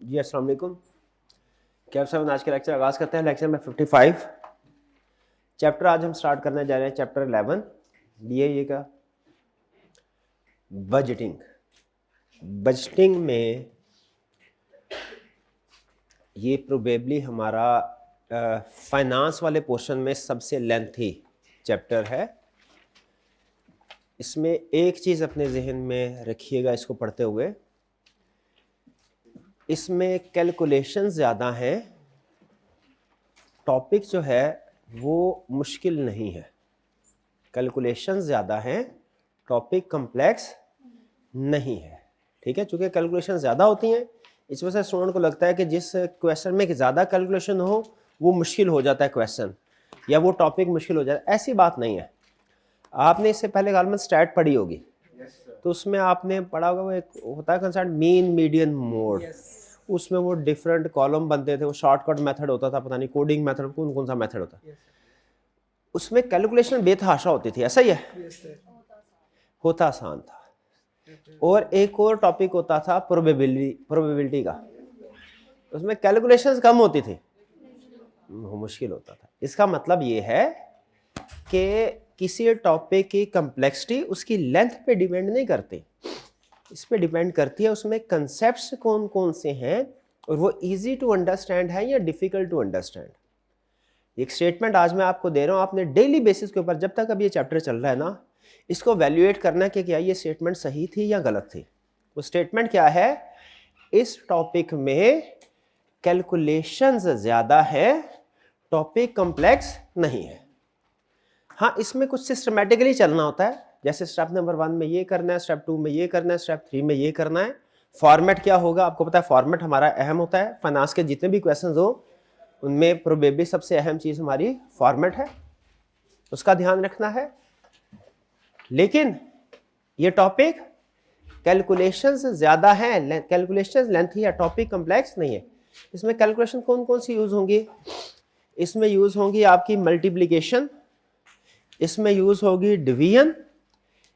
जी अस्सलाम वालेकुम। कैफ साहब आज का लेक्चर आगाज़ करते हैं। लेक्चर में 55 चैप्टर आज हम स्टार्ट करने जा रहे हैं। चैप्टर 11 ये का बजटिंग। बजटिंग में ये प्रोबेबली हमारा फाइनेंस वाले पोर्शन में सबसे लेंथी चैप्टर है। इसमें एक चीज़ अपने जहन में रखिएगा इसको पढ़ते हुए, इसमें कैलकुलेशन ज़्यादा हैं, टॉपिक जो है वो मुश्किल नहीं है। कैलकुलेशन ज़्यादा हैं, टॉपिक कम्प्लेक्स नहीं है। ठीक है, चूँकि कैलकुलेशन ज़्यादा होती हैं इस वजह से स्टूडेंट को लगता है कि जिस क्वेश्चन में ज़्यादा कैलकुलेशन हो वो मुश्किल हो जाता है क्वेश्चन, या वो टॉपिक मुश्किल हो जाता है। ऐसी बात नहीं है। आपने इससे पहले गालमन स्टैट पढ़ी होगी, तो उसमें आपने पढ़ा होगा वो एक होता है कंसेप्ट मीन मीडियन मोड। उसमें वो डिफरेंट कॉलम बनते थे, वो शॉर्टकट मेथड होता था, पता नहीं कोडिंग मेथड कौन कौन सा मेथड होता है। उसमें कैलकुलेशन बेतहाशा होती थी, ऐसा ही है, होता आसान था। और एक और टॉपिक होता था प्रोबेबिलिटी का, उसमें कैलकुलेशंस कम होती थी, मुश्किल होता था। इसका मतलब ये है कि किसी टॉपिक की कम्प्लेक्सिटी उसकी लेंथ पे डिपेंड नहीं करती, इस पे डिपेंड करती है उसमें कंसेप्ट्स कौन कौन से हैं और वो इजी टू अंडरस्टैंड है या डिफिकल्ट टू अंडरस्टैंड। एक स्टेटमेंट आज मैं आपको दे रहा हूँ, आपने डेली बेसिस के ऊपर जब तक अब ये चैप्टर चल रहा है ना, इसको वैल्यूएट करना है कि क्या ये स्टेटमेंट सही थी या गलत थी। वो स्टेटमेंट क्या है, इस टॉपिक में कैलकुलेशंस ज़्यादा है, टॉपिक कॉम्प्लेक्स नहीं है। हाँ, इसमें कुछ सिस्टमेटिकली चलना होता है, जैसे स्टेप नंबर 1 में ये करना है, स्टेप 2 में ये करना है, स्टेप 3 में ये करना है। फॉर्मेट क्या होगा आपको पता है, फॉर्मेट हमारा अहम होता है। फाइनेंस के जितने भी क्वेश्चंस हो उनमें प्रोबेबली सबसे अहम चीज़ हमारी फॉर्मेट है, उसका ध्यान रखना है। लेकिन ये टॉपिक कैलकुलेशंस ज़्यादा है, कैलकुलेशंस लेंथी है, टॉपिक कम्प्लेक्स नहीं है। इसमें कैलकुलेशन कौन कौन सी यूज़ होंगी, इसमें यूज़ होंगी आपकी मल्टीप्लिकेशन, इसमें यूज़ होगी डिवीजन,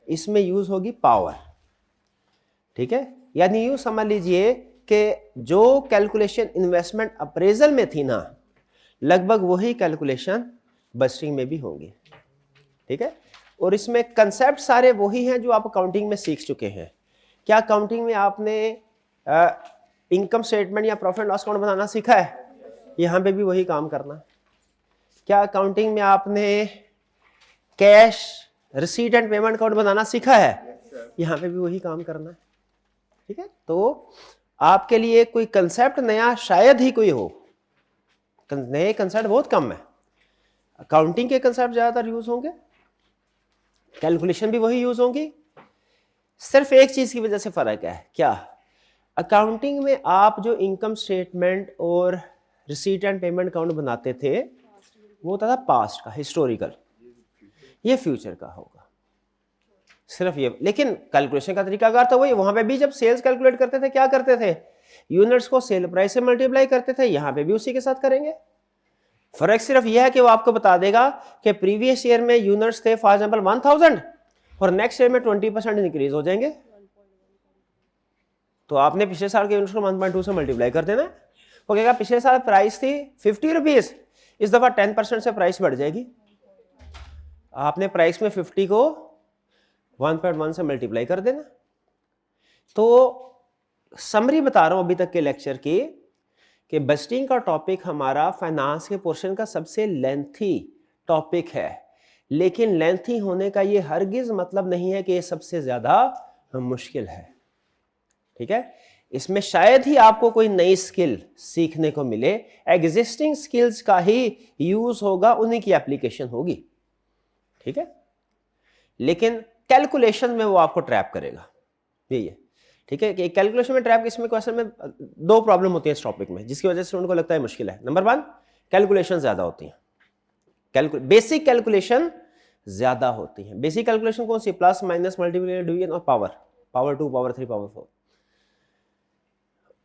इसमें यूज़ होगी पावर। ठीक है, यानी यूँ समझ लीजिए कि जो कैलकुलेशन इन्वेस्टमेंट अप्रेजल में थी ना, लगभग वही कैलकुलेशन बजटिंग में भी होंगी। ठीक है, और इसमें कंसेप्ट सारे वही हैं जो आप अकाउंटिंग में सीख चुके हैं। क्या अकाउंटिंग में आपने इनकम स्टेटमेंट या प्रॉफिट लॉस अकाउंट बनाना सीखा है? यहाँ पे भी वही काम करना है। क्या अकाउंटिंग में आपने cash receipt and payment account बनाना सीखा है? यहाँ पे भी वही काम करना है। ठीक है, तो आपके लिए कोई कंसेप्ट नया शायद ही कोई हो, नए कंसेप्ट बहुत कम है। अकाउंटिंग के कंसेप्ट ज़्यादातर यूज होंगे, कैलकुलेशन भी वही यूज होंगी। सिर्फ एक चीज़ की वजह से फ़र्क है, क्या? अकाउंटिंग में आप जो इनकम स्टेटमेंट और रिसीट एंड पेमेंट अकाउंट बनाते थे वो होता था पास्ट का, हिस्टोरिकल। ये फ्यूचर का होगा सिर्फ ये। लेकिन कैलकुलेशन का तरीकाकार तो वही, वहां पे भी जब सेल्स कैलकुलेट करते थे क्या करते थे, यूनिट्स को सेल प्राइस से मल्टीप्लाई करते थे। यहाँ पे भी उसी के साथ करेंगे। फर्क सिर्फ यह है कि वो आपको बता देगा कि प्रीवियस ईयर में यूनिट्स थे फॉर एग्जांपल 1000 और नेक्स्ट ईयर में 20% इंक्रीज हो जाएंगे, तो आपने पिछले साल के यूनिट्स को 1.2 से मल्टीप्लाई कर देना। वो कहेगा पिछले साल प्राइस थी 50 रुपीज, इस दफा 10% से प्राइस बढ़ जाएगी। आपने प्राइस में 50 को 1.1 से मल्टीप्लाई कर देना। तो समरी बता रहा हूं अभी तक के लेक्चर की कि बजटिंग का टॉपिक हमारा फाइनेंस के पोर्शन का सबसे लेंथी टॉपिक है, लेकिन लेंथी होने का ये हरगिज मतलब नहीं है कि ये सबसे ज्यादा मुश्किल है। ठीक है, इसमें शायद ही आपको कोई नई स्किल सीखने को मिले, एग्जिस्टिंग स्किल्स का ही यूज होगा, उन्हीं की एप्लीकेशन होगी। ठीक है, लेकिन कैलकुलेशन में वो आपको ट्रैप करेगा, यही है। ठीक है, कि कैलकुलेशन में ट्रैप, इसमें क्वेश्चन में दो प्रॉब्लम होती है इस टॉपिक में जिसकी वजह से उनको लगता है मुश्किल है। नंबर 1, कैलकुलेशन ज्यादा होती है, बेसिक कैलकुलेशन ज्यादा होती है। बेसिक कैलकुलेशन कौन सी? प्लस माइनस मल्टीप्लिकेशन डिवीजन और पावर, पावर 2 पावर 3 पावर 4।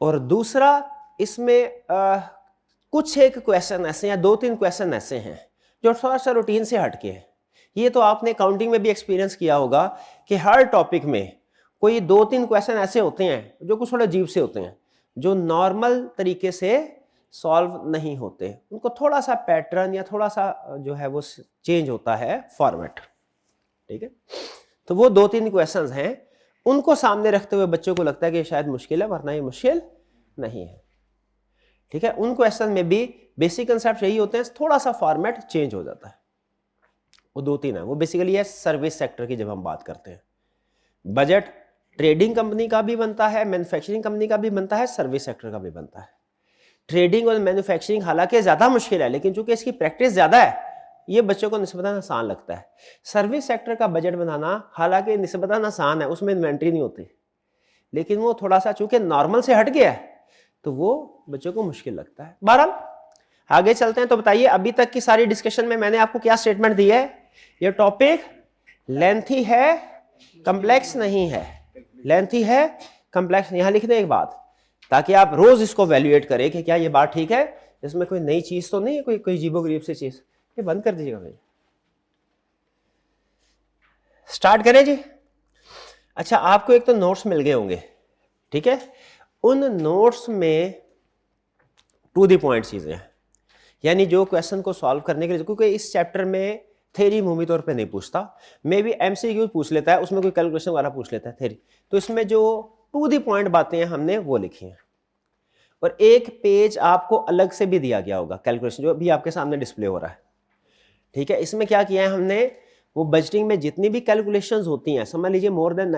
और दूसरा इसमें कुछ एक क्वेश्चन ऐसे हैं, 2-3 क्वेश्चन ऐसे हैं जो थोड़ा सा रूटीन से हटके हैं। ये तो आपने काउंटिंग में भी एक्सपीरियंस किया होगा कि हर टॉपिक में कोई 2-3 क्वेश्चन ऐसे होते हैं जो कुछ थोड़े अजीब से होते हैं। जो नॉर्मल तरीके से सॉल्व नहीं होते, उनको थोड़ा सा पैटर्न या थोड़ा सा जो है वो चेंज होता है फॉर्मेट, ठीक है। तो वो 2-3 क्वेश्चंस हैं, उनको सामने रखते हुए बच्चों को लगता है कि शायद मुश्किल है, वरना ये मुश्किल नहीं है, ठीक है। उन क्वेश्चन में भी बेसिक कंसेप्ट यही होते हैं, थोड़ा सा फॉर्मेट चेंज हो जाता है। वो 2-3 है, वो बेसिकली है सर्विस सेक्टर की। जब हम बात करते हैं बजट, ट्रेडिंग कंपनी का भी बनता है, मैन्युफैक्चरिंग कंपनी का भी बनता है, सर्विस सेक्टर का भी बनता है। ट्रेडिंग और मैन्युफैक्चरिंग हालांकि ज़्यादा मुश्किल है, लेकिन चूंकि इसकी प्रैक्टिस ज़्यादा है, ये बच्चों को निस्बतन आसान लगता है। सर्विस सेक्टर का बजट बनाना हालांकि निस्बतन आसान है, उसमें इन्वेंट्री नहीं होती, लेकिन वो थोड़ा सा चूंकि नॉर्मल से हट गया है तो वो बच्चों को मुश्किल लगता है। बहरहाल आगे चलते हैं। तो बताइए अभी तक की सारी डिस्कशन में मैंने आपको क्या स्टेटमेंट दी है? ये टॉपिक लेंथी है, कॉम्प्लेक्स नहीं है। लेंथी है, कॉम्प्लेक्स। यहां लिख दें एक बात, ताकि आप रोज इसको वैल्यूएट करें कि क्या ये बात ठीक है, इसमें कोई नई चीज तो नहीं है, कोई अजीबोगरीब सी चीज। ये बंद कर दीजिएगा भाई। स्टार्ट करें जी। अच्छा, आपको एक तो नोट्स मिल गए होंगे, ठीक है। उन नोट्स में टू द पॉइंट चीजें हैं, यानी जो क्वेश्चन को सॉल्व करने के लिए, क्योंकि इस चैप्टर में थ्योरी मुमकिन तौर पे नहीं पूछता, मे भी एमसीक्यू पूछ लेता है, उसमें कोई कैलकुलेशन वाला पूछ लेता है थ्योरी। तो इसमें जो टू द पॉइंट बातें हैं हमने वो लिखी हैं, और एक पेज आपको अलग से भी दिया गया होगा कैलकुलेशन, जो भी आपके सामने डिस्प्ले हो रहा है, ठीक है। इसमें क्या किया है हमने, वो बजटिंग में जितनी भी कैलकुलेशंस होती हैं, समझ लीजिए मोर देन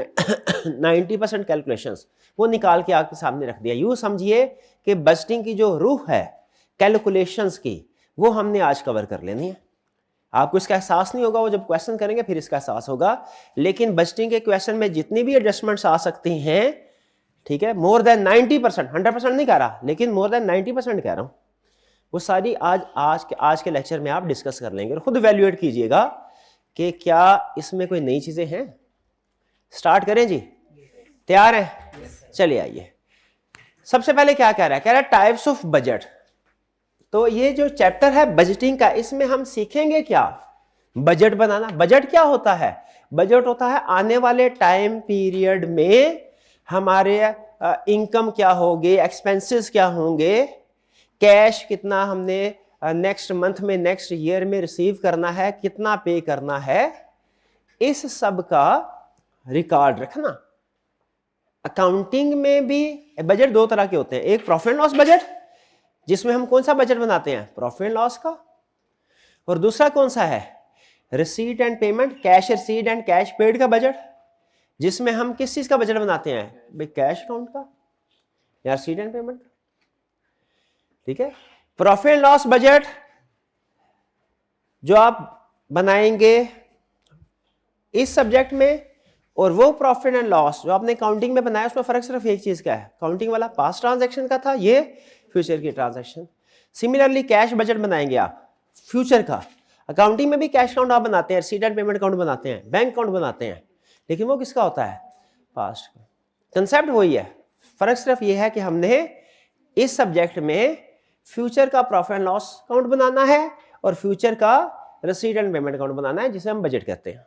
90% कैलकुलेशंस, वो निकाल के आपके सामने रख दिया। यूं समझिए कि बजटिंग की जो रूह है कैलकुलेशंस की, वो हमने आज कवर कर लेनी है। आपको इसका एहसास नहीं होगा, वो जब क्वेश्चन करेंगे फिर इसका एहसास होगा, लेकिन बजटिंग के क्वेश्चन में जितनी भी एडजस्टमेंट्स आ सकती हैं, ठीक है, मोर देन 90%, 100% नहीं कह रहा, लेकिन मोर देन 90% कह रहा हूं, वो सारी आज के लेक्चर में आप डिस्कस कर लेंगे। और खुद वैल्यूएट कीजिएगा कि क्या इसमें कोई नई चीजें हैं। स्टार्ट करें जी, तैयार है? चलिए आइए। सबसे पहले क्या कह रहा है? कह रहा है टाइप्स ऑफ बजट। तो ये जो चैप्टर है बजटिंग का, इसमें हम सीखेंगे क्या? बजट बनाना। बजट क्या होता है? बजट होता है आने वाले टाइम पीरियड में हमारे इनकम क्या होगी, एक्सपेंसेस क्या होंगे, कैश कितना हमने नेक्स्ट मंथ में, नेक्स्ट ईयर में रिसीव करना है, कितना पे करना है, इस सब का रिकॉर्ड रखना। अकाउंटिंग में भी बजट दो तरह के होते हैं, एक प्रॉफिट एंड लॉस बजट, जिसमें हम कौन सा बजट बनाते हैं? प्रॉफिट एंड लॉस का। और दूसरा कौन सा है? Receipt and payment, cash receipt and cash paid का बजट, जिसमें हम किस चीज का बजट बनाते हैं भाई? कैश अकाउंट का या रिसीट एंड पेमेंट का, ठीक है। प्रॉफिट एंड लॉस बजट जो आप बनाएंगे इस सब्जेक्ट में, और वो प्रॉफिट एंड लॉस जो आपने काउंटिंग में बनाया, उसमें फर्क सिर्फ एक चीज का है, काउंटिंग वाला पास्ट ट्रांजैक्शन का था, ये फ्यूचर की ट्रांजैक्शन। सिमिलरली कैश बजट बनाएंगे आप फ्यूचर का। अकाउंटिंग में भी कैश अकाउंट आप बनाते हैं, रिसीट एंड पेमेंट अकाउंट बनाते हैं, बैंक अकाउंट बनाते हैं, लेकिन वो किसका होता है? पास्ट का। कंसेप्ट वही है, फर्क सिर्फ ये है कि हमने इस सब्जेक्ट में फ्यूचर का प्रॉफिट एंड लॉस अकाउंट बनाना है और फ्यूचर का रिसीट एंड पेमेंट अकाउंट बनाना है, जिसे हम बजट कहते हैं।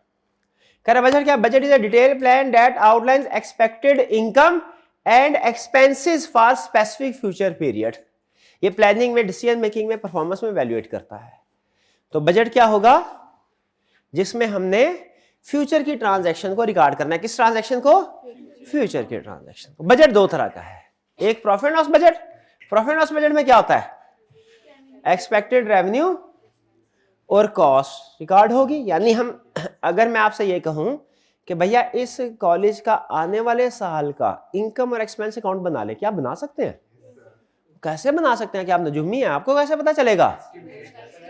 कह रहा बजट क्या? Budget is a detail plan that outlines expected income and expenses for specific future period. ये प्लानिंग में, डिसीजन मेकिंग में, परफॉर्मेंस में वैल्यूएट करता है। तो बजट क्या होगा? जिसमें हमने फ्यूचर की ट्रांजैक्शन को रिकॉर्ड करना है। किस ट्रांजैक्शन को? फ्यूचर की ट्रांजैक्शन को। बजट दो तरह का है, एक profit and loss budget. Profit and loss budget में क्या होता है? एक्सपेक्टेड रेवेन्यू और कॉस्ट रिकॉर्ड होगी। यानी हम, अगर मैं आपसे ये कहूं कि भैया इस कॉलेज का आने वाले साल का इनकम और एक्सपेंस अकाउंट बना ले, क्या बना सकते हैं? कैसे बना सकते हैं? कि आप नजुमी हैं, आपको कैसे पता चलेगा?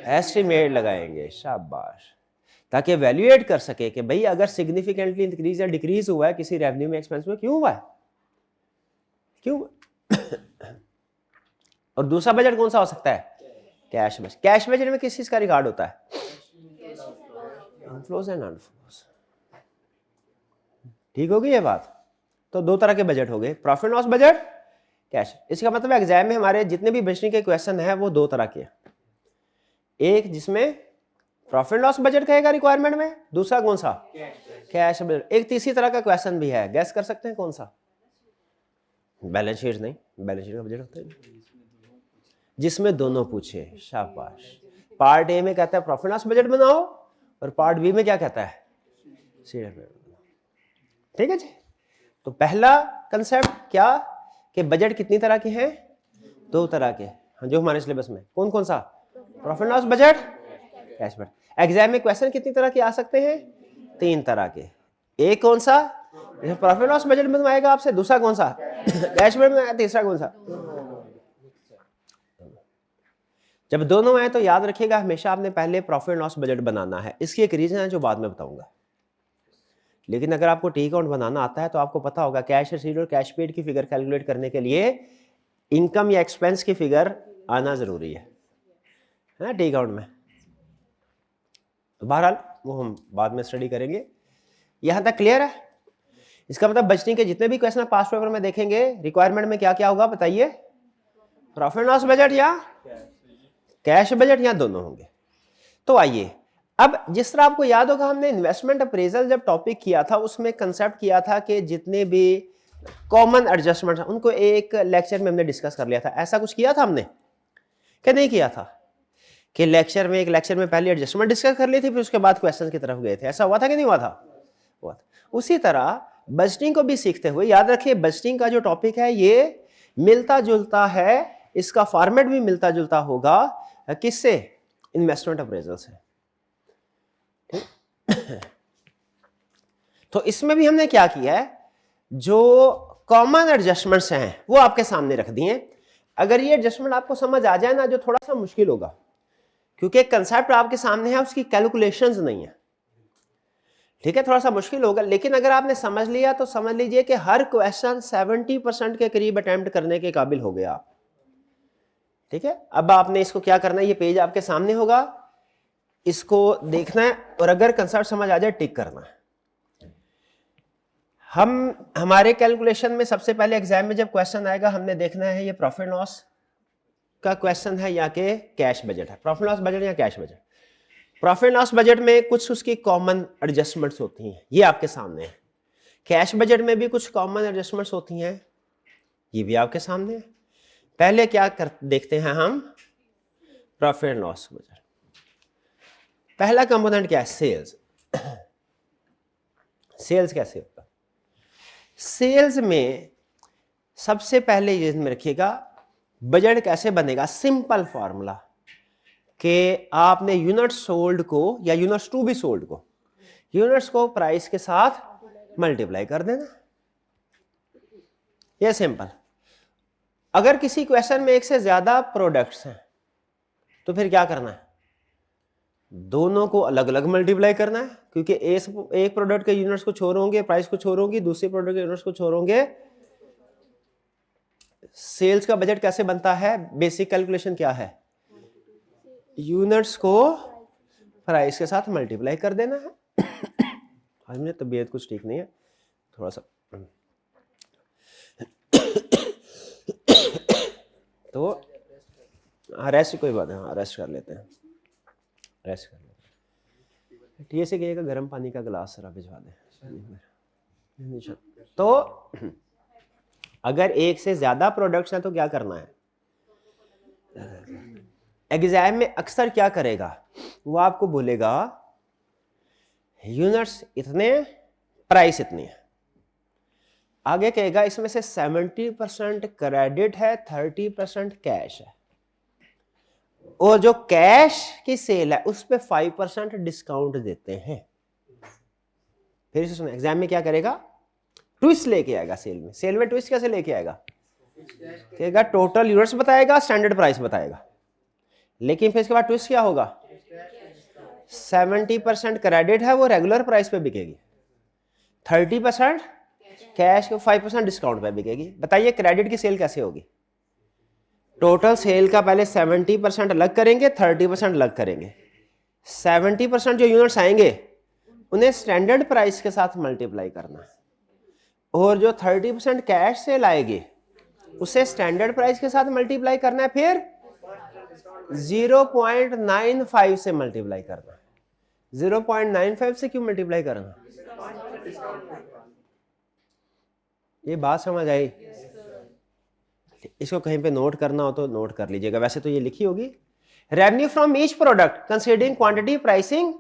एस्टिमेट लगाएंगे, शाबाश, ताकि वैल्यूएट कर सके कि भाई अगर सिग्निफिकेंटली इंक्रीज या डिक्रीज हुआ है किसी रेवेन्यू में, एक्सपेंस में, क्यों हुआ है, क्यों। और दूसरा बजट कौन सा हो सकता है? Cash budget. कैश बजट में किस चीज का रिकॉर्ड होता है? Inflows and outflows. ठीक होगी ये बात? तो दो तरह के बजट हो गए, profit and loss budget, cash. इसका मतलब एग्जाम में हमारे जितने भी बजटिंग के क्वेश्चन है वो दो तरह के हैं, एक जिसमें प्रॉफिट एंड लॉस बजट कहेगा रिक्वायरमेंट में, दूसरा कौन सा? Cash budget. एक तीसरी तरह का क्वेश्चन भी है, गैस कर सकते हैं कौन सा? बैलेंस शीट नहीं, बैलेंस शीट का बजट होता है जिसमें दोनों पूछे। शाबाश। पार्ट ए में कहता है प्रॉफिट लॉस बजट बनाओ और पार्ट बी में क्या कहता है, ठीक है जी। तो पहला कंसेप्ट क्या कि बजट कितनी तरह के हैं, 2 तरह के, जो हमारे सिलेबस में। कौन कौन सा, profit loss budget, cash budget. Exam में क्वेश्चन कितनी तरह के आ सकते हैं, 3 तरह के। एक कौन सा, प्रॉफिट लॉस बजट बनवाएगा आपसे, दूसरा कौन सा कैश बजट बनवाएगा, तीसरा कौन सा। जब दोनों आए तो याद रखिएगा हमेशा आपने पहले प्रॉफिट लॉस बजट बनाना है। इसकी एक रीजन है जो बाद में बताऊंगा। लेकिन अगर आपको टी अकाउंट बनाना आता है तो आपको पता होगा कैश रिसीव्ड और कैश पेड की फिगर कैलकुलेट करने के लिए इनकम या एक्सपेंस की फिगर आना जरूरी है ना टी अकाउंट में। तो बहरहाल वो हम बाद में स्टडी करेंगे। यहां तक क्लियर है। इसका मतलब बजटिंग के जितने भी क्वेश्चन पास्ट पेपर में देखेंगे, रिक्वायरमेंट में क्या क्या होगा बताइए, प्रॉफिट लॉस बजट या कैश बजट या दोनों होंगे। तो आइए अब जिस तरह आपको याद होगा हमने इन्वेस्टमेंट अप्रेजल जब टॉपिक किया था उसमें कंसेप्ट किया था कि जितने भी कॉमन एडजस्टमेंट उनको एक लेक्चर में हमने डिस्कस कर लिया था। ऐसा कुछ किया था हमने कि नहीं किया था कि लेक्चर में पहले एडजस्टमेंट डिस्कस कर ली थी, फिर उसके बाद क्वेश्चन की तरफ गए थे। ऐसा हुआ था कि नहीं हुआ था, हुआ था। उसी तरह बजटिंग को भी सीखते हुए याद रखिए बजटिंग का जो टॉपिक है ये मिलता जुलता है, इसका फॉर्मेट भी मिलता जुलता होगा किससे, इन्वेस्टमेंट अप्रेजल से। तो इसमें भी हमने क्या किया है, जो कॉमन एडजस्टमेंट्स हैं वो आपके सामने रख दिए। अगर ये एडजस्टमेंट आपको समझ आ जाए ना, जो थोड़ा सा मुश्किल होगा क्योंकि कंसेप्ट आपके सामने है, उसकी कैलकुलेशंस नहीं है, ठीक है, थोड़ा सा मुश्किल होगा। लेकिन अगर आपने समझ लिया तो समझ लीजिए कि हर क्वेश्चन 70% के करीब अटेम्प्ट करने के काबिल हो गया आप, ठीक है। अब आपने इसको क्या करना है, ये पेज आपके सामने होगा, इसको देखना है और अगर कंसेप्ट समझ आ जाए टिक करना है। हमारे कैलकुलेशन में सबसे पहले एग्जाम में जब क्वेश्चन आएगा हमने देखना है ये प्रॉफिट लॉस का क्वेश्चन है या कि कैश बजट है, प्रॉफिट लॉस बजट या cash budget. Profit loss budget में कुछ उसकी कॉमन एडजस्टमेंट्स होती हैं, ये आपके सामने है। कैश बजट में भी कुछ कॉमन एडजस्टमेंट्स होती हैं, ये भी आपके सामने है। पहले क्या देखते हैं हम, प्रॉफिट लॉस बजट। पहला कंपोनेंट क्या है, सेल्स। सेल्स कैसे होता है, सेल्स में सबसे पहले ये में रखिएगा बजट कैसे बनेगा। सिंपल फॉर्मूला कि आपने यूनिट सोल्ड को या यूनिट्स टू बी सोल्ड को, यूनिट्स को प्राइस के साथ मल्टीप्लाई कर देना, ये सिंपल। अगर किसी क्वेश्चन में एक से ज्यादा प्रोडक्ट्स हैं तो फिर क्या करना है, दोनों को अलग अलग मल्टीप्लाई करना है, क्योंकि एक प्रोडक्ट के यूनिट्स को छोड़ होंगे, प्राइस को छोड़ होंगी, दूसरे प्रोडक्ट के यूनिट्स को छोड़ होंगे। सेल्स का बजट कैसे बनता है, बेसिक कैलकुलेशन क्या है, यूनिट्स को प्राइस के साथ मल्टीप्लाई कर देना है। आज मेरी तबीयत कुछ ठीक नहीं है, थोड़ा सा तो रेस्ट, कोई बात नहीं, रेस्ट कर लेते हैं, रेस्ट कर लेते हैं। ठीक से कहिएगा गर्म पानी का गिलास जरा भिजवा दें। तो अगर एक से ज्यादा प्रोडक्ट्स हैं तो क्या करना है, एग्जाम में अक्सर क्या करेगा वो आपको बोलेगा यूनिट्स इतने, प्राइस इतनी है। आगे कहेगा इसमें से 70% क्रेडिट है, 30% कैश है, और जो कैश की सेल है उस पे 5% डिस्काउंट देते हैं। फिर से सुनो, एग्जाम में क्या करेगा, ट्विस्ट लेके आएगा सेल में। सेल में ट्विस्ट कैसे लेके आएगा, कहेगा टोटल यूनिट्स बताएगा, स्टैंडर्ड प्राइस बताएगा, लेकिन फिर इसके बाद ट्विस्ट क्या होगा, 70% क्रेडिट है वो रेगुलर प्राइस पे बिकेगी, 30% कैश को 5% डिस्काउंट पे बिकेगी। बताइए क्रेडिट की सेल कैसे होगी, टोटल सेल का पहले 70% अलग करेंगे, 30% अलग करेंगे। 70% जो यूनिट्स आएंगे उन्हें स्टैंडर्ड प्राइस के साथ मल्टीप्लाई करना है, और जो 30% कैश सेल आएगी उसे स्टैंडर्ड प्राइस के साथ मल्टीप्लाई करना है, फिर 0.95 से मल्टीप्लाई करना है। 0.95 से क्यों मल्टीप्लाई करना, ये बात समझ आई, इसको कहीं पे नोट करना हो तो नोट कर लीजिएगा, वैसे तो ये लिखी होगी। Revenue from each product considering quantity, pricing,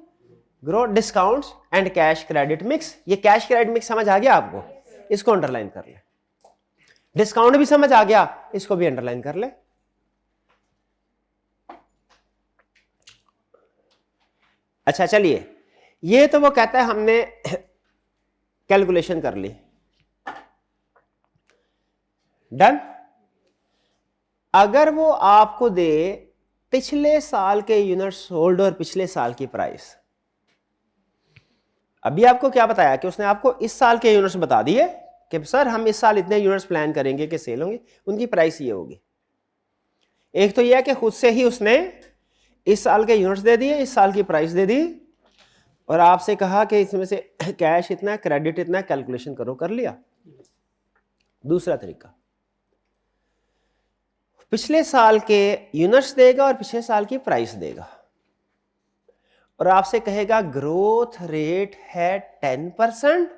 growth, discounts and cash credit mix. ये कैश क्रेडिट मिक्स समझ आ गया आपको, इसको अंडरलाइन कर ले। डिस्काउंट भी समझ आ गया, इसको भी अंडरलाइन कर ले। अच्छा चलिए, ये तो वो कहता है हमने कैलकुलेशन कर ली, डन। अगर वो आपको दे पिछले साल के यूनिट्स सोल्ड और पिछले साल की प्राइस, अभी आपको क्या बताया कि उसने आपको इस साल के यूनिट्स बता दिए कि सर हम इस साल इतने यूनिट्स प्लान करेंगे कि सेल होंगे, उनकी प्राइस ये होगी। एक तो यह है कि खुद से ही उसने इस साल के यूनिट्स दे दिए, इस साल की प्राइस दे दी और आपसे कहा कि इसमें से कैश इतना, क्रेडिट इतना, कैलकुलेशन करो, कर लिया। दूसरा तरीका, पिछले साल के यूनिट्स देगा और पिछले साल की प्राइस देगा और आपसे कहेगा ग्रोथ रेट है 10%,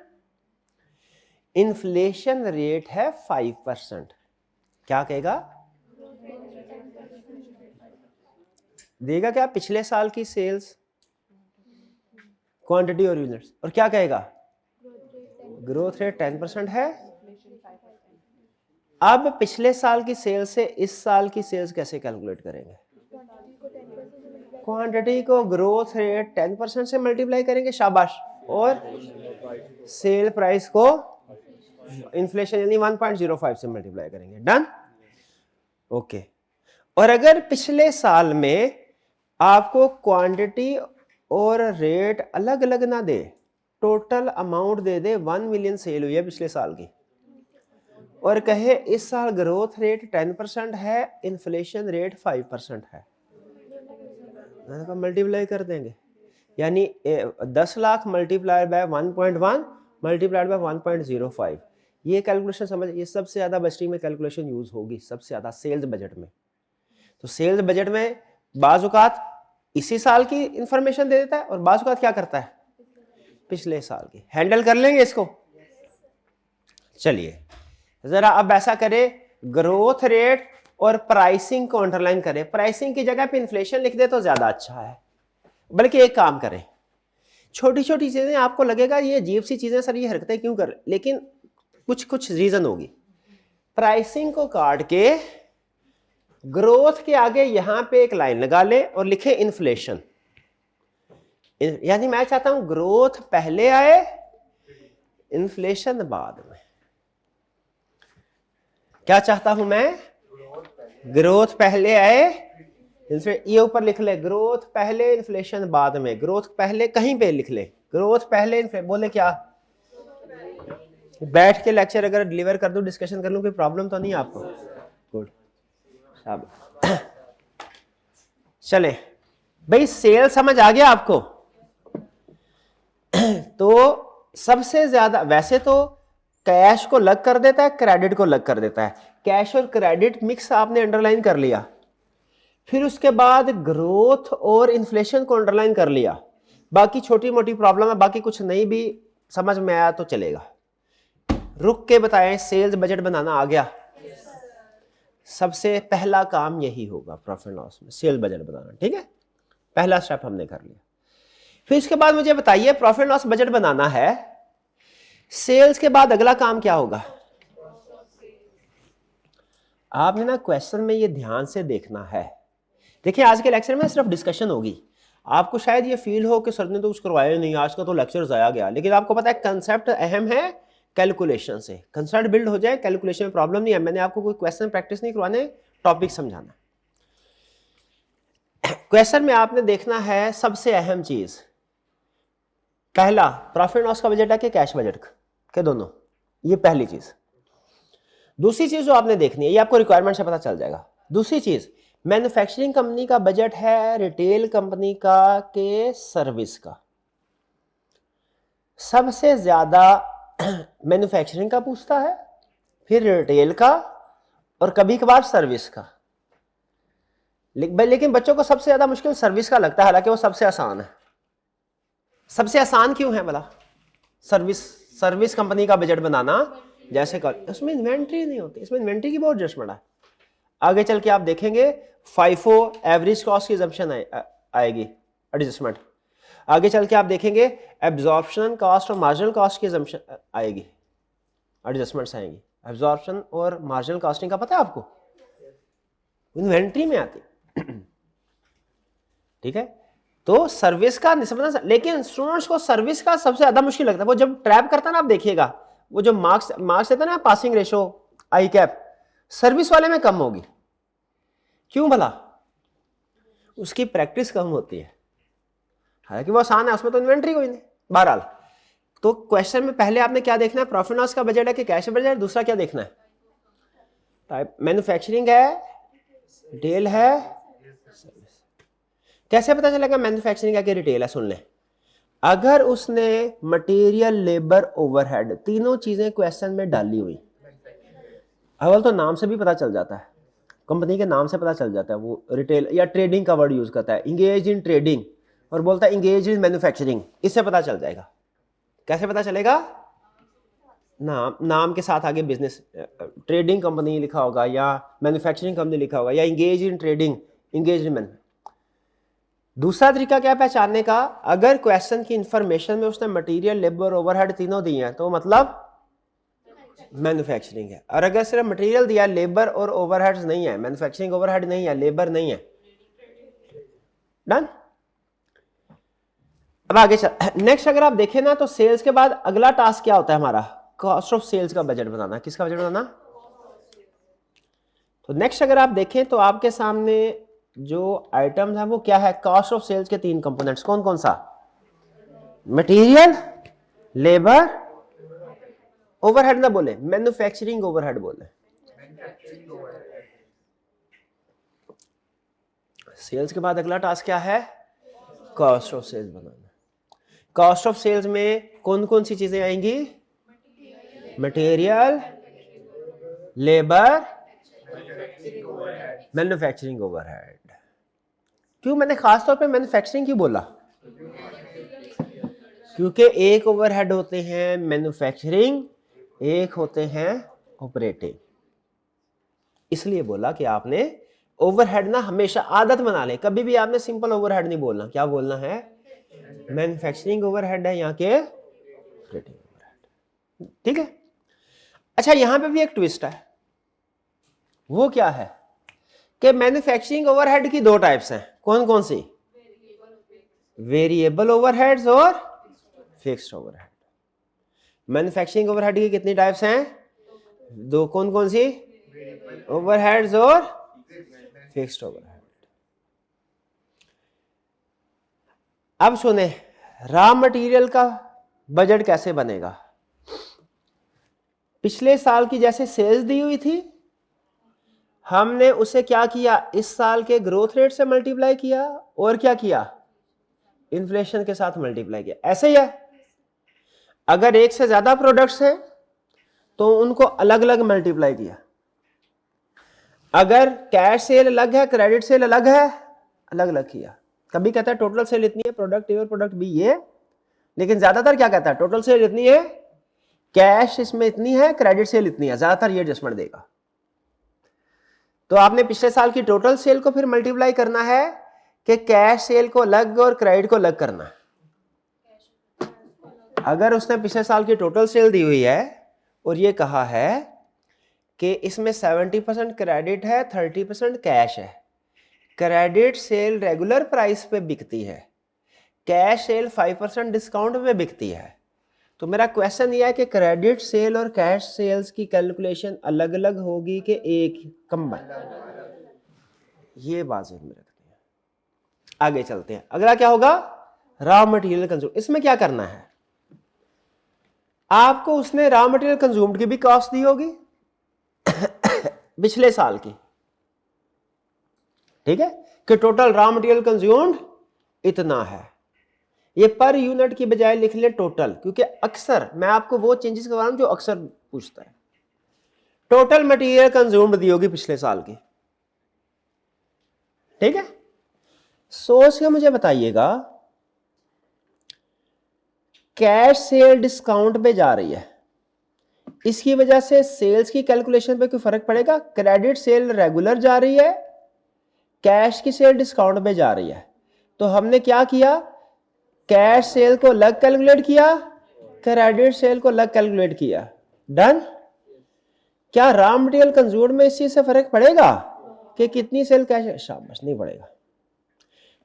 इन्फ्लेशन रेट है 5%। क्या कहेगा? देगा क्या? पिछले साल की सेल्स, क्वांटिटी और यूनिट्स, और क्या कहेगा? ग्रोथ रेट 10% है। अब पिछले साल की सेल्स से इस साल की सेल्स कैसे कैलकुलेट करेंगे? क्वांटिटी को ग्रोथ रेट 10% से मल्टीप्लाई करेंगे, शाबाश, और सेल प्राइस को इन्फ्लेशन यानी 1.05 से मल्टीप्लाई करेंगे, डन। ओके। और अगर पिछले साल में आपको क्वांटिटी और रेट अलग अलग ना दे, टोटल अमाउंट दे दे 1 मिलियन सेल हुई है पिछले साल की, और कहे इस साल ग्रोथ रेट 10% है, इन्फ्लेशन रेट 5% है, मल्टीप्लाई कर देंगे, यानी 10 lakh multiply by 1.1 multiplied by 1.05। ये कैलकुलेशन समझ, ये सबसे ज्यादा बजटिंग में कैलकुलेशन यूज होगी, सबसे ज्यादा सेल्स बजट में। तो सेल्स बजट में बाजुकात इसी साल की इंफॉर्मेशन दे देता है और बाजुकात क्या करता है? पिछले साल की। हैंडल कर लेंगे इसको? चलिए जरा अब ऐसा करें, ग्रोथ रेट और प्राइसिंग को अंडरलाइन करें। प्राइसिंग की जगह पे इन्फ्लेशन लिख दे तो ज्यादा अच्छा है। बल्कि एक काम करें, छोटी छोटी चीजें आपको लगेगा ये अजीब सी चीजें, सर ये हरकतें क्यों कर, लेकिन कुछ कुछ रीजन होगी। प्राइसिंग को काट के ग्रोथ के आगे यहां पे एक लाइन लगा ले और लिखे इन्फ्लेशन। यानी मैं चाहता हूं ग्रोथ पहले आए, इन्फ्लेशन बाद में। क्या चाहता हूं मैं? ग्रोथ पहले आए, ये ऊपर लिख ले ग्रोथ पहले इन्फ्लेशन बाद में। ग्रोथ पहले कहीं पे लिख ले, ग्रोथ पहले बोले क्या? बैठ के लेक्चर अगर डिलीवर कर दूं, डिस्कशन कर लूं, कोई प्रॉब्लम तो नहीं आपको? गुड। चले भाई, सेल समझ आ गया आपको? तो सबसे ज्यादा वैसे तो कैश को लग कर देता है, क्रेडिट को लग कर देता है। कैश और क्रेडिट मिक्स आपने अंडरलाइन कर लिया, फिर उसके बाद ग्रोथ और इन्फ्लेशन को अंडरलाइन कर लिया। बाकी छोटी मोटी प्रॉब्लम है, बाकी कुछ नहीं भी समझ में आया तो चलेगा। रुक के बताएं, सेल्स बजट बनाना आ गया? सबसे पहला काम यही होगा प्रॉफिट एंड लॉस में, सेल्स बजट बनाना। ठीक है, पहला स्टेप हमने कर लिया। फिर इसके बाद मुझे बताइए, प्रॉफिट एंड लॉस बजट बनाना है, सेल्स के बाद अगला काम क्या होगा? आपने ना क्वेश्चन में ये ध्यान से देखना है। देखिए आज के लेक्चर में सिर्फ डिस्कशन होगी। आपको शायद ये फील हो कि सर ने तो कुछ करवाया नहीं, आज का तो लेक्चर जाया गया, लेकिन आपको पता है कंसेप्ट अहम है। कैलकुलेशन से कंसेप्ट बिल्ड हो जाए, कैलकुलेशन में प्रॉब्लम नहीं है। मैंने आपको कोई क्वेश्चन प्रैक्टिस नहीं करवाने, टॉपिक समझाना। क्वेश्चन में आपने देखना है सबसे अहम चीज, पहला प्रॉफिट एंड लॉस का बजट है कि कैश बजट के, दोनों, ये पहली चीज। दूसरी चीज जो आपने देखनी है, ये आपको रिक्वायरमेंट से पता चल जाएगा। दूसरी चीज, मैन्युफैक्चरिंग कंपनी का बजट है, रिटेल कंपनी का के सर्विस का। सबसे ज्यादा मैन्युफैक्चरिंग का पूछता है, फिर रिटेल का, और कभी कभार सर्विस का। लेकिन बच्चों को सबसे ज्यादा मुश्किल सर्विस का लगता है, हालांकि वो सबसे आसान है। सबसे आसान क्यों है भला? सर्विस कंपनी का बजट बनाना, जैसे उसमें इन्वेंट्री नहीं होती, इसमें इन्वेंट्री की बहुत जजमेंट है। आगे चल के आप देखेंगे फाइफो एवरेज कॉस्ट की assumption आएगी एडजस्टमेंट। आगे चल के आप देखेंगे एब्जॉर्प्शन कॉस्ट और मार्जिनल कॉस्ट की assumption आएगी, एडजस्टमेंट्स आएंगी। एब्जॉर्प्शन और मार्जिनल कॉस्टिंग का पता है आपको, इन्वेंट्री में आती ठीक है। तो सर्विस का निस्बत, लेकिन स्टूडेंट्स को सर्विस का सबसे ज्यादा मुश्किल लगता है। वो जब ट्रैप करता है ना, आप देखिएगा वो जो मार्क्स देता है ना, पासिंग रेशो आई कैप, सर्विस वाले में कम होगी। क्यों भला? उसकी प्रैक्टिस कम होती है। हालांकि वो आसान है, उसमें तो इन्वेंट्री कोई नहीं। बहरहाल तो क्वेश्चन में पहले आपने क्या देखना है, प्रॉफिट लॉस का बजट है कि कैश बजट है। दूसरा क्या देखना है, टाइप मैन्युफैक्चरिंग है, रिटेल है, सर्विस। कैसे पता चलेगा मैन्युफैक्चरिंग है कि रिटेल है? सुन लें, अगर उसने मटेरियल, लेबर, ओवरहेड तीनों चीजें क्वेश्चन में डाली हुई, अव्वल तो नाम से भी पता चल जाता है, कंपनी के नाम से पता चल जाता है वो रिटेल या ट्रेडिंग का वर्ड यूज करता है, इंगेज इन ट्रेडिंग, और बोलता है इंगेज इन मैन्युफैक्चरिंग, इससे पता चल जाएगा। कैसे पता चलेगा? नाम के साथ आगे बिजनेस, ट्रेडिंग कंपनी लिखा होगा या मैन्युफैक्चरिंग कंपनी लिखा होगा या engage in trading, engage in man. दूसरा तरीका क्या पहचानने का, अगर क्वेश्चन की इंफॉर्मेशन में उसने मटेरियल, लेबर, ओवरहेड तीनों दिए हैं तो मतलब मैन्युफैक्चरिंग है। और अगर सिर्फ मटेरियल दिया, लेबर और ओवरहेड्स नहीं है, मैन्युफैक्चरिंग ओवरहेड नहीं है, लेबर नहीं है, डन। अब आगे चल, नेक्स्ट अगर आप देखें ना तो सेल्स के बाद अगला टास्क क्या होता है हमारा, कॉस्ट ऑफ सेल्स का बजट बनाना। किसका बजट बनाना? तो नेक्स्ट अगर आप देखें तो आपके सामने जो आइटम्स है वो क्या है, कॉस्ट ऑफ सेल्स के 3 कंपोनेंट्स। कौन कौन सा? मटेरियल, लेबर, ओवरहेड ना बोले, मैन्युफैक्चरिंग ओवरहेड बोले। सेल्स के बाद अगला टास्क क्या है, कॉस्ट ऑफ सेल्स बनाना। कॉस्ट ऑफ सेल्स में कौन कौन सी चीजें आएंगी? Material, labour, manufacturing overhead. क्यों मैंने खास तौर पे मैन्युफैक्चरिंग क्यों बोला? क्योंकि एक ओवरहेड होते हैं मैन्युफैक्चरिंग, एक होते हैं ऑपरेटिंग। इसलिए बोला कि आपने ओवरहेड ना हमेशा आदत बना ले, कभी भी आपने सिंपल ओवरहेड नहीं बोलना। क्या बोलना है? मैन्युफैक्चरिंग ओवरहेड है यहाँ के, ऑपरेटिंग ओवरहेड। ठीक है। अच्छा, यहां पे भी एक ट्विस्ट है। वो क्या है कि मैन्युफैक्चरिंग ओवरहेड की 2 टाइप्स हैं। कौन कौन सी? वेरिएबल ओवरहेड्स और फिक्स्ड ओवरहेड। मैन्युफैक्चरिंग ओवरहेड की कितनी टाइप्स हैं? 2। कौन कौन सी? ओवरहेड्स और फिक्स्ड ओवरहेड। अब सुने, रॉ मटेरियल का बजट कैसे बनेगा। पिछले साल की जैसे सेल्स दी हुई थी, हमने उसे क्या किया, इस साल के ग्रोथ रेट से मल्टीप्लाई किया और क्या किया, इन्फ्लेशन के साथ मल्टीप्लाई किया। ऐसे ही है। अगर एक से ज्यादा प्रोडक्ट्स हैं तो उनको अलग अलग मल्टीप्लाई किया। अगर कैश सेल अलग है, क्रेडिट सेल अलग है, अलग अलग किया। कभी कहता है टोटल सेल इतनी है, प्रोडक्ट ए और प्रोडक्ट बी ये, लेकिन ज्यादातर क्या कहता है, टोटल सेल इतनी है, कैश इसमें इतनी है, क्रेडिट सेल इतनी है। ज्यादातर ये एडजस्टमेंट देगा। तो आपने पिछले साल की टोटल सेल को फिर मल्टीप्लाई करना है कि कैश सेल को अलग और क्रेडिट को अलग करना है। अगर उसने पिछले साल की टोटल सेल दी हुई है और ये कहा है कि इसमें 70% क्रेडिट है, 30% कैश है, क्रेडिट सेल रेगुलर प्राइस पे बिकती है, कैश सेल 5% डिस्काउंट में बिकती है, तो मेरा क्वेश्चन यह है कि क्रेडिट सेल और कैश सेल्स की कैलकुलेशन अलग अलग होगी कि एक कंबाइन? ये बात ध्यान में रखनी है। आगे चलते हैं। अगला क्या होगा, रॉ मटेरियल कंज्यूम। इसमें क्या करना है, आपको उसने रॉ मटेरियल कंज्यूम्ड की भी कॉस्ट दी होगी पिछले साल की, ठीक है, कि टोटल रॉ मटेरियल कंज्यूम्ड इतना है। ये पर यूनिट की बजाय लिख ले टोटल, क्योंकि अक्सर मैं आपको वो चेंजेस करवा रहा हूं जो अक्सर पूछता है। टोटल मटेरियल कंज्यूम्ड दी होगी पिछले साल की, ठीक है। सोच के मुझे बताइएगा, कैश सेल डिस्काउंट पे जा रही है, इसकी वजह से सेल्स की कैलकुलेशन पे कोई फर्क पड़ेगा? क्रेडिट सेल रेगुलर जा रही है, कैश की सेल डिस्काउंट पे जा रही है। तो हमने क्या किया, कैश सेल को अलग कैलकुलेट किया, क्रेडिट सेल को अलग कैलकुलेट किया। डन। क्या रॉ मटेरियल कंज्यूम्ड में इस चीज से फर्क पड़ेगा कि कितनी सेल कैश है? शाबाश, नहीं पड़ेगा।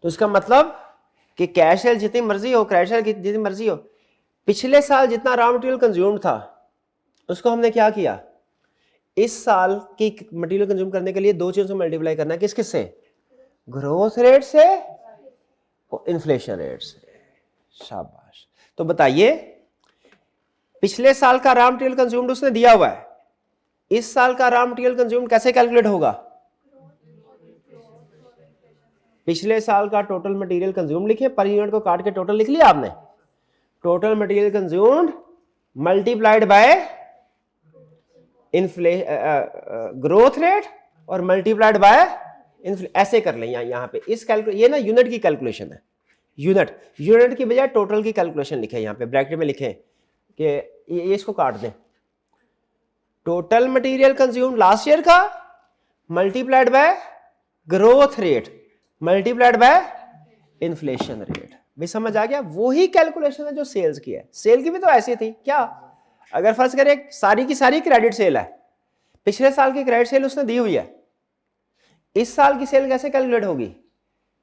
तो इसका मतलब कि कैश सेल जितनी मर्जी हो, क्रेडिट सेल जितनी मर्जी हो, पिछले साल जितना रॉ मटेरियल कंज्यूम्ड था उसको हमने क्या किया, इस साल की मटेरियल कंज्यूम करने के लिए दो चीजों से मल्टीप्लाई करना है। किस किस से? ग्रोथ रेट से और इन्फ्लेशन रेट से। शाबाश। तो बताइए, पिछले साल का रॉ मटेरियल कंज्यूम्ड उसने दिया हुआ है, इस साल का रॉ मटेरियल कंज्यूम्ड कैसे कैलकुलेट होगा? पिछले साल का टोटल मटेरियल कंज्यूम लिखे, पर यूनिट को काट के टोटल लिख लिया आपने। Total material consumed multiplied by growth rate और मल्टीप्लाइड बाय ऐसे कर लें यहाँ पे। इस ये ना यूनिट की कैलकुलेशन है, यूनिट की बजाय टोटल की कैलकुलेशन लिखे यहाँ पे, ब्रैकेट में लिखे कि ये इसको काट दें। Total material consume last year का multiplied by growth rate multiplied by inflation rate. भी समझ आ गया? वही कैलकुलेशन है जो सेल्स की है। सेल की भी तो ऐसी थी क्या? अगर फर्ज करें सारी की सारी क्रेडिट सेल है, पिछले साल की क्रेडिट सेल उसने दी हुई है, इस साल की सेल कैसे कैलकुलेट होगी?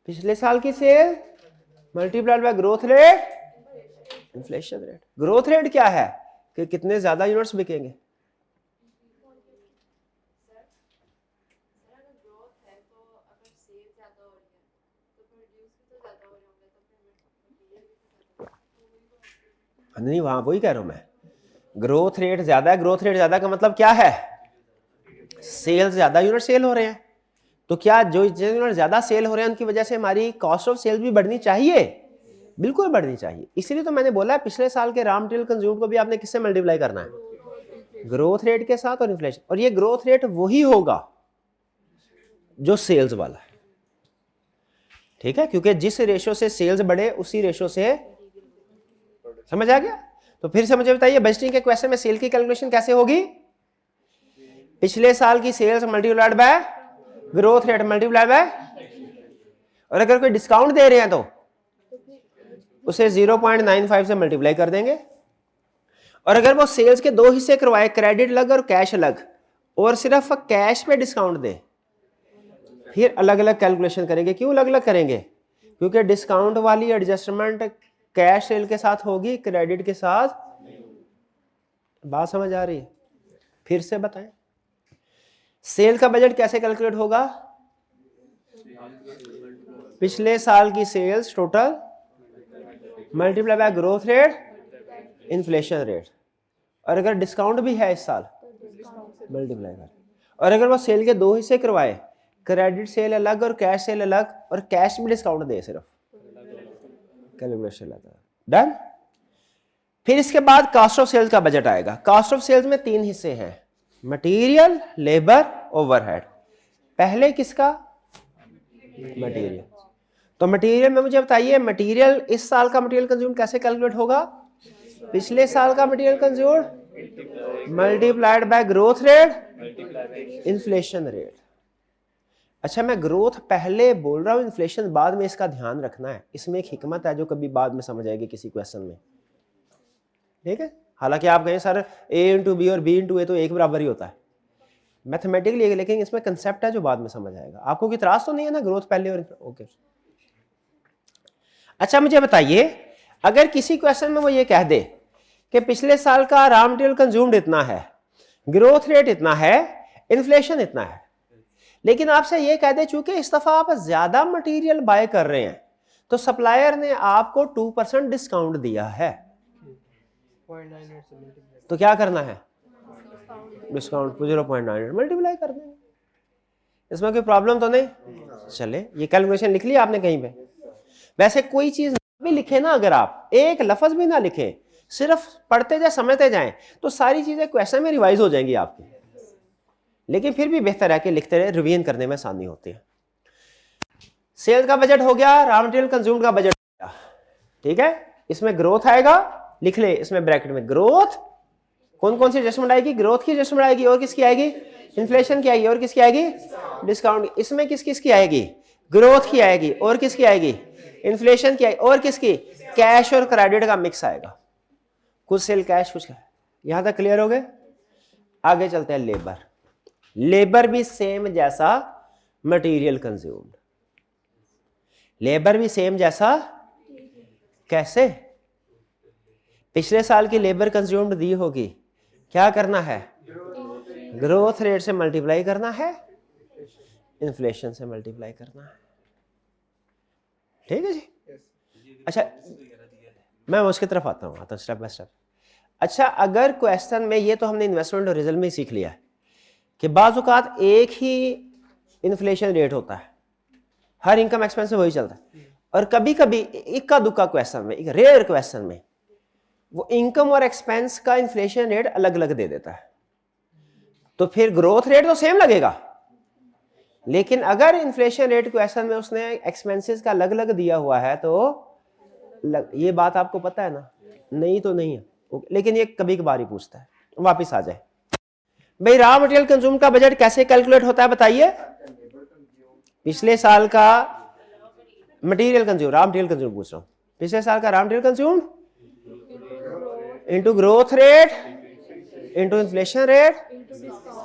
पिछले साल की sale multiplied by growth rate inflation rate. Growth rate क्या है कि कितने ज्यादा यूनिट्स बिकेंगे। नहीं, वहां वही कह रहा हूं मैं, ग्रोथ रेट ज्यादा है। ग्रोथ रेट ज्यादा का मतलब क्या है? सेल्स ज्यादा यूनिट सेल हो रहे हैं। तो क्या जो यूनिट ज्यादा सेल हो रहे हैं उनकी वजह से हमारी कॉस्ट ऑफ सेल्स भी बढ़नी चाहिए? बिल्कुल बढ़नी चाहिए। इसलिए तो मैंने बोला पिछले साल के रॉ मटेरियल कंज्यूम को भी आपने किससे मल्टीप्लाई करना है? ग्रोथ रेट के साथ और इन्फ्लेशन। और ये ग्रोथ रेट वही होगा जो सेल्स वाला है, ठीक है? क्योंकि जिस रेशो से सेल्स बढ़े उसी रेशो से, समझ आ गया? तो फिर से मुझे बताइए, बजटिंग के क्वेश्चन में सेल की कैलकुलेशन कैसे होगी? पिछले साल की sales multiplied by growth rate multiplied by, और अगर कोई डिस्काउंट दे रहे हैं तो उसे 0.95 से मल्टीप्लाई कर देंगे। और अगर वो सेल्स के दो हिस्से करवाए, क्रेडिट अलग और कैश अलग, और सिर्फ कैश पे डिस्काउंट दे, फिर अलग अलग कैलकुलेशन करेंगे। क्यों अलग अलग करेंगे? क्योंकि डिस्काउंट वाली एडजस्टमेंट कैश सेल के साथ होगी, क्रेडिट के साथ। बात समझ आ रही है? फिर से बताएं, सेल का बजट कैसे कैलकुलेट होगा? पिछले साल की sales total multiply by growth rate inflation rate, और अगर डिस्काउंट भी है इस साल मल्टीप्लाई कर, और अगर वो सेल के दो हिस्से करवाए, क्रेडिट सेल अलग और कैश सेल अलग, और कैश में डिस्काउंट दे सिर्फ, कैलकुलेशन लगा। डन। फिर इसके बाद कॉस्ट ऑफ सेल्स का बजट आएगा। कॉस्ट ऑफ सेल्स में तीन हिस्से हैं, मटेरियल, लेबर, ओवरहेड। पहले किसका? मटेरियल। तो मटेरियल में मुझे बताइए, मटेरियल इस साल का मटेरियल कंज्यूम कैसे कैलकुलेट होगा? पिछले साल का material consume multiplied by growth rate inflation rate. अच्छा, मैं ग्रोथ पहले बोल रहा हूं, इन्फ्लेशन बाद में, इसका ध्यान रखना है। इसमें एक हिकमत है जो कभी बाद में समझ आएगी किसी क्वेश्चन में, ठीक है? हालांकि आप कहें सर a इंटू बी और b इंटू ए तो एक बराबर ही होता है मैथमेटिकली, लेकिन इसमें कंसेप्ट है जो बाद में समझ आएगा। आपको कोई इतराज तो नहीं है ना ग्रोथ पहले और ओके। अच्छा, मुझे बताइए, अगर किसी क्वेश्चन में वो ये कह दे कि पिछले साल का रॉ मटेरियल कंज्यूम्ड इतना है, ग्रोथ रेट इतना है, इन्फ्लेशन इतना है, लेकिन आपसे ये कह दे चूंकि इस दफा आप ज्यादा मटेरियल बाय कर रहे हैं तो सप्लायर ने आपको 2% डिस्काउंट दिया है, तो क्या करना है? डिस्काउंट को 0.98 मल्टीप्लाई कर देंगे। इसमें कोई प्रॉब्लम तो नहीं? चले, ये कैलकुलेशन लिख लिया आपने कहीं पे? वैसे कोई चीज भी लिखे ना, अगर आप एक लफ्ज भी ना लिखे, सिर्फ पढ़ते जाए, समझते जाएं, तो सारी चीजें क्वेश्चन में रिवाइज हो जाएंगी आपकी। लेकिन फिर भी बेहतर है कि लिखते रहे, रिवीजन करने में आसानी होती है। सेल्स का बजट हो गया, रॉ मटेरियल कंज्यूम का बजट हो गया, ठीक है? इसमें ग्रोथ आएगा, लिख ले इसमें ब्रैकेट में ग्रोथ कौन कौन सी एडजस्टमेंट आएगी? ग्रोथ की एडजस्टमेंट आएगी, और किसकी आएगी? इन्फ्लेशन की आएगी, और किसकी आएगी? डिस्काउंट। इसमें किस किसकी आएगी? ग्रोथ की आएगी, और किसकी आएगी? इन्फ्लेशन की आएगी, और किसकी? कैश और क्रेडिट का मिक्स आएगा, कुछ सेल कैश कुछ। यहां तक क्लियर हो गए? आगे चलते हैं लेबर। लेबर भी सेम जैसा मटेरियल कंज्यूम्ड, लेबर भी सेम जैसा, कैसे? पिछले साल की लेबर कंज्यूम्ड दी होगी, क्या करना है? ग्रोथ रेट से मल्टीप्लाई करना है, इन्फ्लेशन से मल्टीप्लाई करना है। ठीक है जी। अच्छा, मैं उसकी तरफ आता हूँ स्टेप बाय स्टेप। अच्छा, अगर क्वेश्चन में, ये तो हमने इन्वेस्टमेंट और रिजल्ट में ही सीख लिया है कि बाज़ औक़ात एक ही इन्फ्लेशन रेट होता है, हर इनकम एक्सपेंस में वही चलता है, और कभी कभी इक्का दुक्का क्वेश्चन में, एक रेयर क्वेश्चन में वो इनकम और एक्सपेंस का इन्फ्लेशन रेट अलग अलग दे देता है, तो फिर ग्रोथ रेट तो सेम लगेगा, लेकिन अगर इन्फ्लेशन रेट क्वेश्चन में उसने एक्सपेंसेस का अलग अलग दिया हुआ है तो ये बात आपको पता है ना? नहीं तो नहीं है, लेकिन ये कभी कभार ही पूछता है। वापिस आ जाए भाई, रॉ मटेरियल कंज्यूम का बजट कैसे कैलकुलेट होता है बताइए? पिछले साल का material consume, raw material consume पूछ रहा हूं, पिछले साल का raw material consume into growth rate into inflation rate,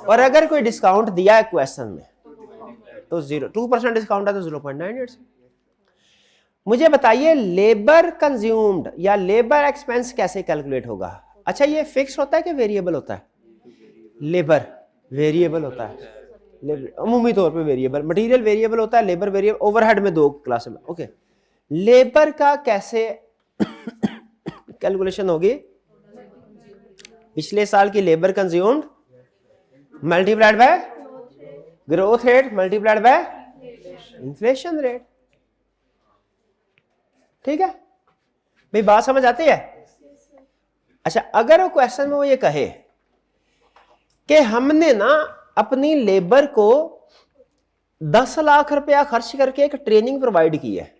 और अगर कोई डिस्काउंट दिया है क्वेश्चन में तो 2% डिस्काउंट है तो 0.98। मुझे बताइए लेबर कंज्यूम्ड या लेबर एक्सपेंस कैसे कैलकुलेट होगा? अच्छा, ये फिक्स होता है कि वेरिएबल होता है? लेबर वेरिएबल होता है, अमूमी तौर पे वेरिएबल। मटेरियल वेरिएबल होता है, लेबर वेरिएबल। ओवरहेड में दो क्लास में। ओके, लेबर का कैसे कैलकुलेशन होगी? पिछले साल की labour consumed multiplied by growth rate multiplied by inflation rate. ठीक है भाई, बात समझ आती है? अच्छा, अगर वो क्वेश्चन में वो ये कहे कि हमने ना अपनी लेबर को 10 लाख रुपया खर्च करके एक ट्रेनिंग प्रोवाइड की है,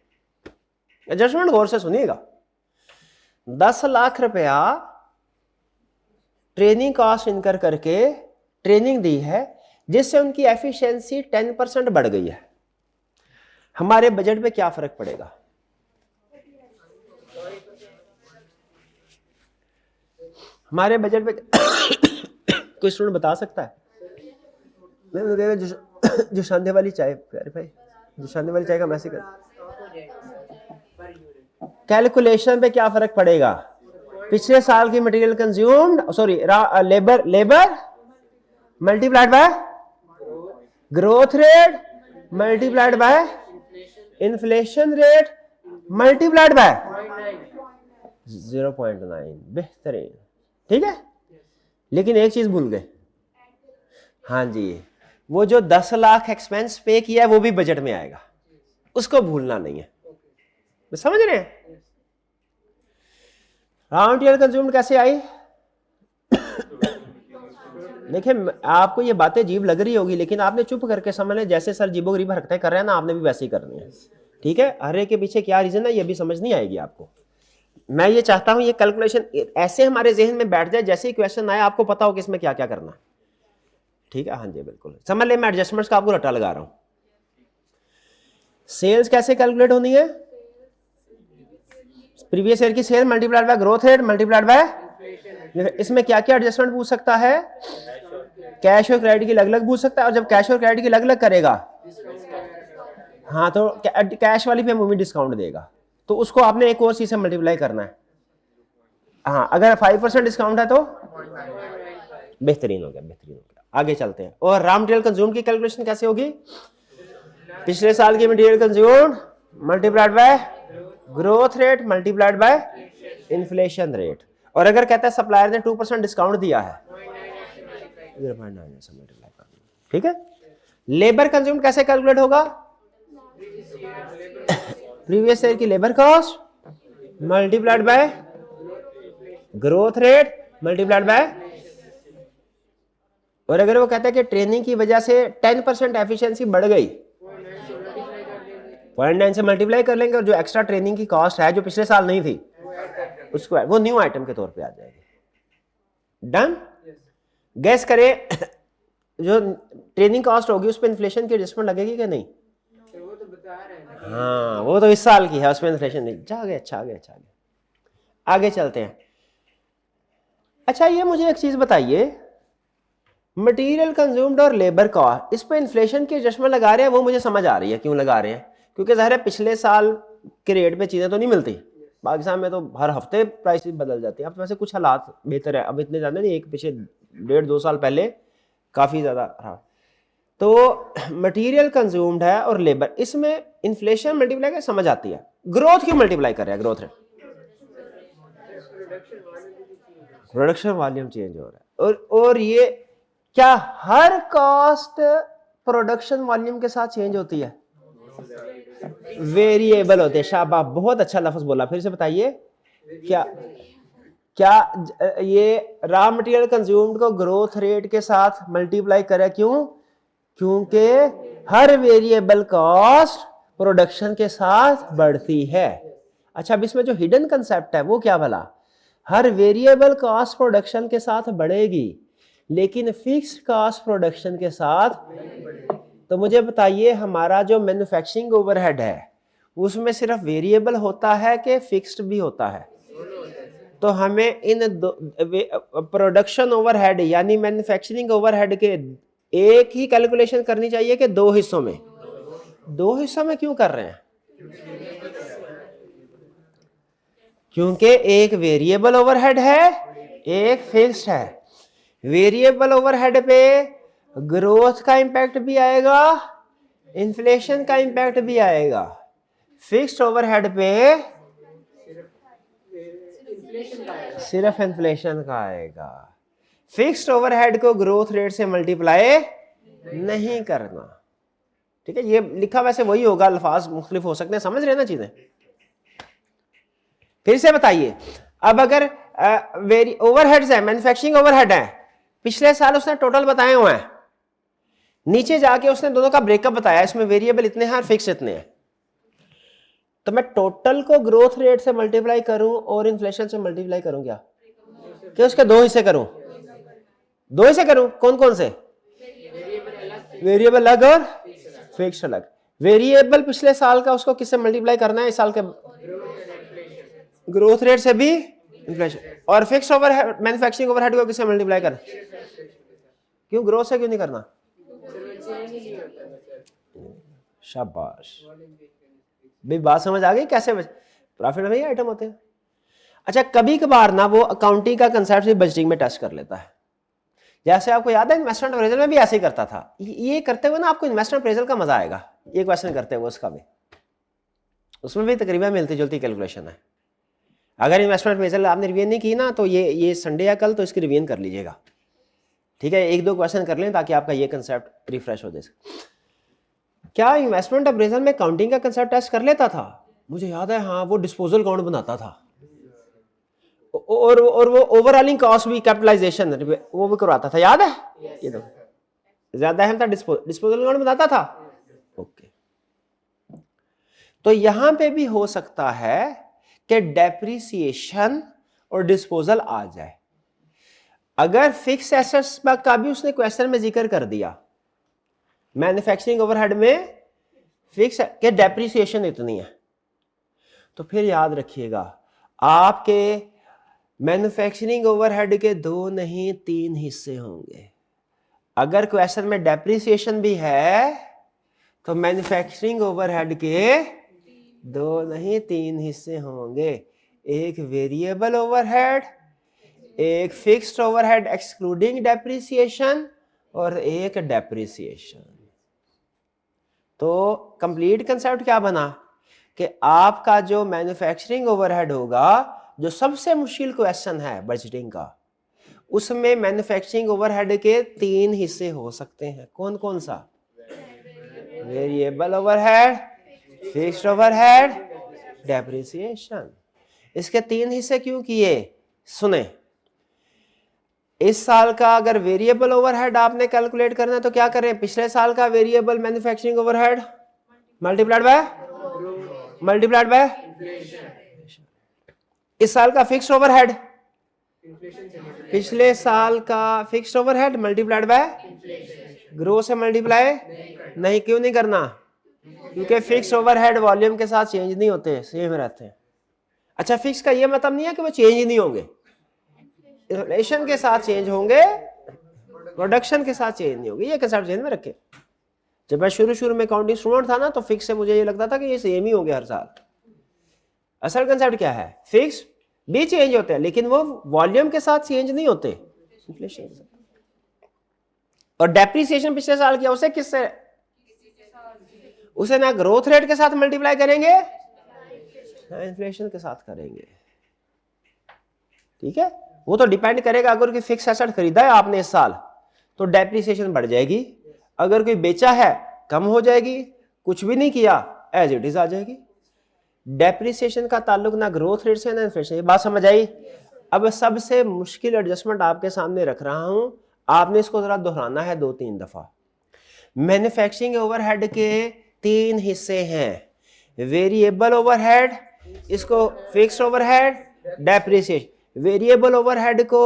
एडजस्टमेंट गौर से सुनिएगा, 10 लाख रुपया ट्रेनिंग कॉस्ट इनकर करके ट्रेनिंग दी है, जिससे उनकी एफिशिएंसी 10% बढ़ गई है। हमारे बजट पे क्या फर्क पड़ेगा? हमारे बजट पे कोई स्टूडेंट बता सकता है? जो शांति वाली चाय, प्यारे भाई, जो शांति वाली चाय का मैसेज कर, कैलकुलेशन पे क्या फर्क पड़ेगा? पिछले साल की material consumed, sorry labour multiplied by growth rate multiplied by inflation rate multiplied bye 0.9। बेहतरीन, ठीक है। लेकिन एक चीज भूल गए, हाँ जी, वो जो 10 लाख एक्सपेंस पे किया है वो भी बजट में आएगा, उसको भूलना नहीं है। समझ रहे हैं? रॉ मटेरियल कंज्यूम्ड कैसे आई? देखिए, आपको ये बातें अजीब लग रही होगी, लेकिन आपने चुप करके समझ लें, जैसे सर जीबो गरीब हरकतें कर रहे हैं ना, आपने भी वैसे ही करनी है। ठीक है, हर एक के पीछे क्या रीजन है ये भी समझ नहीं आएगी आपको। मैं ये चाहता हूं ये कैलकुलेशन ऐसे हमारे जहन में बैठ जाए, जैसे ही क्वेश्चन आए आपको पता हो कि इसमें क्या क्या करना है। ठीक है, हाँ जी बिल्कुल समझ ले। मैं एडजस्टमेंट्स का आपको रट्टा लगा रहा हूं। सेल्स कैसे कैलकुलेट होनी है? प्रीवियस ईयर की sale multiplied by growth rate multiplied by, इसमें क्या क्या एडजस्टमेंट पूछ सकता है? कैश और क्रेडिट की अलग अलग पूछ सकता है, और जब कैश और क्रेडिट की अलग अलग करेगा, हाँ, तो कैश वाली पे मूवी डिस्काउंट देगा, तो उसको आपने एक और चीज से मल्टीप्लाई करना है। हाँ, अगर 5% डिस्काउंट है तो बेहतरीन हो गया, बेहतरीन हो गया। आगे चलते हैं। और रॉ मटेरियल कंज्यूम की कैलकुलेशन कैसे होगी? पिछले साल की material consumed multiplied by growth rate multiplied by inflation rate, और अगर कहता है सप्लायर ने 2% डिस्काउंट दिया है, 0.9 से मल्टीप्लाई करना। ठीक है। लेबर कंज्यूम कैसे कैलकुलेट होगा? प्रीवियस ईयर की labour cost multiplied by growth rate multiplied by, और अगर वो कहता है कि ट्रेनिंग की वजह से 10% एफिशिएंसी बढ़ गई, 0.9 से मल्टीप्लाई कर लेंगे, और जो एक्स्ट्रा ट्रेनिंग की कॉस्ट है जो पिछले साल नहीं थी उसको वो न्यू आइटम के तौर पे आ जाएगी। डन। गैस करें जो ट्रेनिंग कॉस्ट होगी उस पर इन्फ्लेशन की एडजस्टमेंट लगेगी कि नहीं? वो तो बता रहे हैं। हाँ वो तो इस साल की है, उसमें इन्फ्लेशन नहीं। जा गए, अच्छा आगे, अच्छा आगे, आगे चलते हैं। अच्छा ये मुझे एक चीज बताइए, मटेरियल कंज्यूम्ड और लेबर कॉस्ट, इस पर इन्फ्लेशन की एडजस्टमेंट लगा रहे हैं, वो मुझे समझ आ रही है क्यों लगा रहे हैं, क्योंकि ज़ाहिर है पिछले साल के रेट पे चीज़ें तो नहीं मिलती। पाकिस्तान में तो हर हफ्ते प्राइसेस बदल जाती हैं। अब वैसे कुछ हालात बेहतर है, अब इतने ज़्यादा नहीं, एक पिछले 1.5-2 साल पहले काफ़ी ज़्यादा रहा। तो मटेरियल कंज्यूम्ड है और लेबर, इसमें इन्फ्लेशन मल्टीप्लाई कर समझ आती है, ग्रोथ क्यों मल्टीप्लाई कर रहा है? Growth rate, production volume change हो रहा है। और ये क्या हर कॉस्ट प्रोडक्शन वॉल्यूम के साथ चेंज होती है? वेरिएबल होते हैं। शाबाश, बहुत अच्छा लफ्ज बोला, फिर से बताइए। क्या क्या ये रॉ मटेरियल कंज्यूम्ड को ग्रोथ रेट के साथ मल्टीप्लाई करे, क्यों? क्योंकि हर वेरिएबल कॉस्ट प्रोडक्शन के साथ बढ़ती है। अच्छा, अब इसमें जो हिडन कंसेप्ट है वो क्या भला? हर वेरिएबल कॉस्ट प्रोडक्शन के साथ बढ़ेगी लेकिन फिक्स्ड कॉस्ट प्रोडक्शन के साथ। तो मुझे बताइए, हमारा जो मैन्युफैक्चरिंग ओवरहेड है उसमें सिर्फ वेरिएबल होता है कि फिक्स्ड भी होता है? तो हमें इन प्रोडक्शन ओवरहेड यानी मैन्युफैक्चरिंग ओवरहेड के एक ही कैलकुलेशन करनी चाहिए कि दो हिस्सों में? दो हिस्सों में क्यों कर रहे हैं? क्योंकि एक वेरिएबल ओवरहेड है, एक फिक्स्ड है। वेरिएबल ओवरहेड पे ग्रोथ का इंपैक्ट भी आएगा, इन्फ्लेशन का इंपैक्ट भी आएगा। फिक्स्ड ओवरहेड पे सिर्फ इन्फ्लेशन का आएगा। फिक्स्ड ओवरहेड को ग्रोथ रेट से मल्टीप्लाई नहीं करना। ठीक है, ये लिखा वैसे वही होगा, अल्फाज मुख्तलिफ हो सकते हैं, समझ रहे हैं ना चीजें? फिर से बताइए, अब अगर ओवरहेड्स है, मैन्युफैक्चरिंग ओवरहेड है, पिछले साल उसने टोटल बताए हुए हैं, नीचे जाके उसने दोनों का ब्रेकअप बताया, इसमें वेरिएबल इतने हैं और फिक्स इतने हैं, तो मैं टोटल को ग्रोथ रेट से मल्टीप्लाई करूं और इन्फ्लेशन से मल्टीप्लाई करूं क्या? कि उसके दो हिस्से करूं? दो हिस्से करूं, कौन कौन से? वेरिएबल अलग और फिक्स अलग। वेरिएबल पिछले साल का उसको किससे मल्टीप्लाई करना है? इस साल के ग्रोथ रेट से भी, इन्फ्लेशन। और फिक्स ओवरहेड मैन्युफैक्चरिंग ओवरहेड को किससे मल्टीप्लाई करना? क्यों ग्रोथ से क्यों नहीं करना? शाबाश, भाई बात समझ आ गई कैसे प्रॉफिट में आइटम होते हैं। अच्छा, कभी कभार ना वो अकाउंटिंग का कंसेप्ट भी बजटिंग में टच कर लेता है। जैसे आपको याद है इन्वेस्टमेंट अप्रेजल में भी ऐसे ही करता था। ये करते हुए ना आपको इन्वेस्टमेंट अप्रेजल का मजा आएगा, ये क्वेश्चन करते हुए उसका भी, उसमें भी तकरीबन मिलती जुलती कैलकुलेशन है। अगर इन्वेस्टमेंट अप्रेजल आपने रिवीजन नहीं की ना, तो ये संडे या कल तो इसकी रिवीजन कर लीजिएगा। ठीक है, एक दो क्वेश्चन कर लें ताकि आपका ये कंसेप्ट रिफ्रेश हो जाए। क्या इन्वेस्टमेंट अप्रेजल में काउंटिंग का कंसेप्ट टेस्ट कर लेता था? मुझे याद है, हाँ, वो डिस्पोजल काउंट बनाता था और वो ओवरऑलिंग कॉस्ट भी, कैपिटलाइजेशन वो भी करवाता था, याद है? ये तो ज्यादा अहम था, डिस्पोजल काउंट बनाता था। ओके, तो यहां पे भी हो सकता है कि डेप्रिसिएशन और डिस्पोजल आ जाए। अगर फिक्स एसेट्स का भी उसने क्वेश्चन में जिक्र कर दिया, मैन्युफैक्चरिंग ओवरहेड में फिक्स के डेप्रिसिएशन इतनी है, तो फिर याद रखिएगा आपके मैन्युफैक्चरिंग ओवरहेड के दो नहीं तीन हिस्से होंगे। अगर क्वेश्चन में डेप्रिसिएशन भी है तो मैन्युफैक्चरिंग ओवरहेड के दो नहीं तीन हिस्से होंगे, एक वेरिएबल ओवरहेड, एक फिक्स्ड ओवरहेड एक्सक्लूडिंग डेप्रिसिएशन, और एक डेप्रिसिएशन। तो कंप्लीट कंसेप्ट क्या बना कि आपका जो मैन्युफैक्चरिंग ओवरहेड होगा, जो सबसे मुश्किल क्वेश्चन है बजटिंग का, उसमें मैन्युफैक्चरिंग ओवरहेड के तीन हिस्से हो सकते हैं। कौन कौन सा? Variable overhead, fixed overhead, depreciation. इसके तीन हिस्से क्यों किए? सुने, इस साल का अगर वेरिएबल ओवरहेड आपने कैलकुलेट करना है तो क्या करें? पिछले साल का variable manufacturing overhead multiplied by इस साल का फिक्स्ड ओवरहेड इन्फ्लेशन से multiply पिछले साल का fixed overhead multiplied by growth से मल्टीप्लाई नहीं, क्यों नहीं करना? क्योंकि फिक्स्ड ओवरहेड वॉल्यूम के साथ चेंज नहीं होते, सेम रहते हैं। अच्छा, फिक्स का ये मतलब नहीं है कि वो चेंज ही नहीं होंगे, इन्फ्लेशन के साथ चेंज होंगे, प्रोडक्शन के साथ चेंज नहीं होंगे। ये कंसेप्ट ध्यान में रखें। जब मैं शुरू में अकाउंटिंग स्टूडेंट था ना, तो फिक्स से मुझे ये लगता था कि ये सेम ही होंगे हर साल। असल कंसेप्ट क्या है? फिक्स भी चेंज होते हैं, लेकिन वो वॉल्यूम के साथ चेंज नहीं होते, इन्फ्लेशन के साथ। और डेप्रिसिएशन पिछले साल किया, उसे किससे? उसे ना ग्रोथ रेट के साथ मल्टीप्लाई करेंगे ना इन्फ्लेशन के साथ करेंगे। ठीक है, वो तो डिपेंड करेगा। अगर कोई फिक्स एसेट खरीदा है आपने इस साल, तो डेप्रिसिएशन बढ़ जाएगी। अगर कोई बेचा है, कम हो जाएगी। कुछ भी नहीं किया, एज इट इज आ जाएगी। डेप्रिसिएशन का ताल्लुक ना ग्रोथ रेट से ना इन्फ्लेशन। ये बात समझ आई? अब सबसे मुश्किल एडजस्टमेंट आपके सामने रख रहा हूं, आपने इसको जरा दोहराना है 2-3 दफा। मैन्युफैक्चरिंग ओवरहेड के 3 हिस्से हैं। वेरिएबल ओवरहेड, इसको fixed overhead, depreciation. Variable overhead को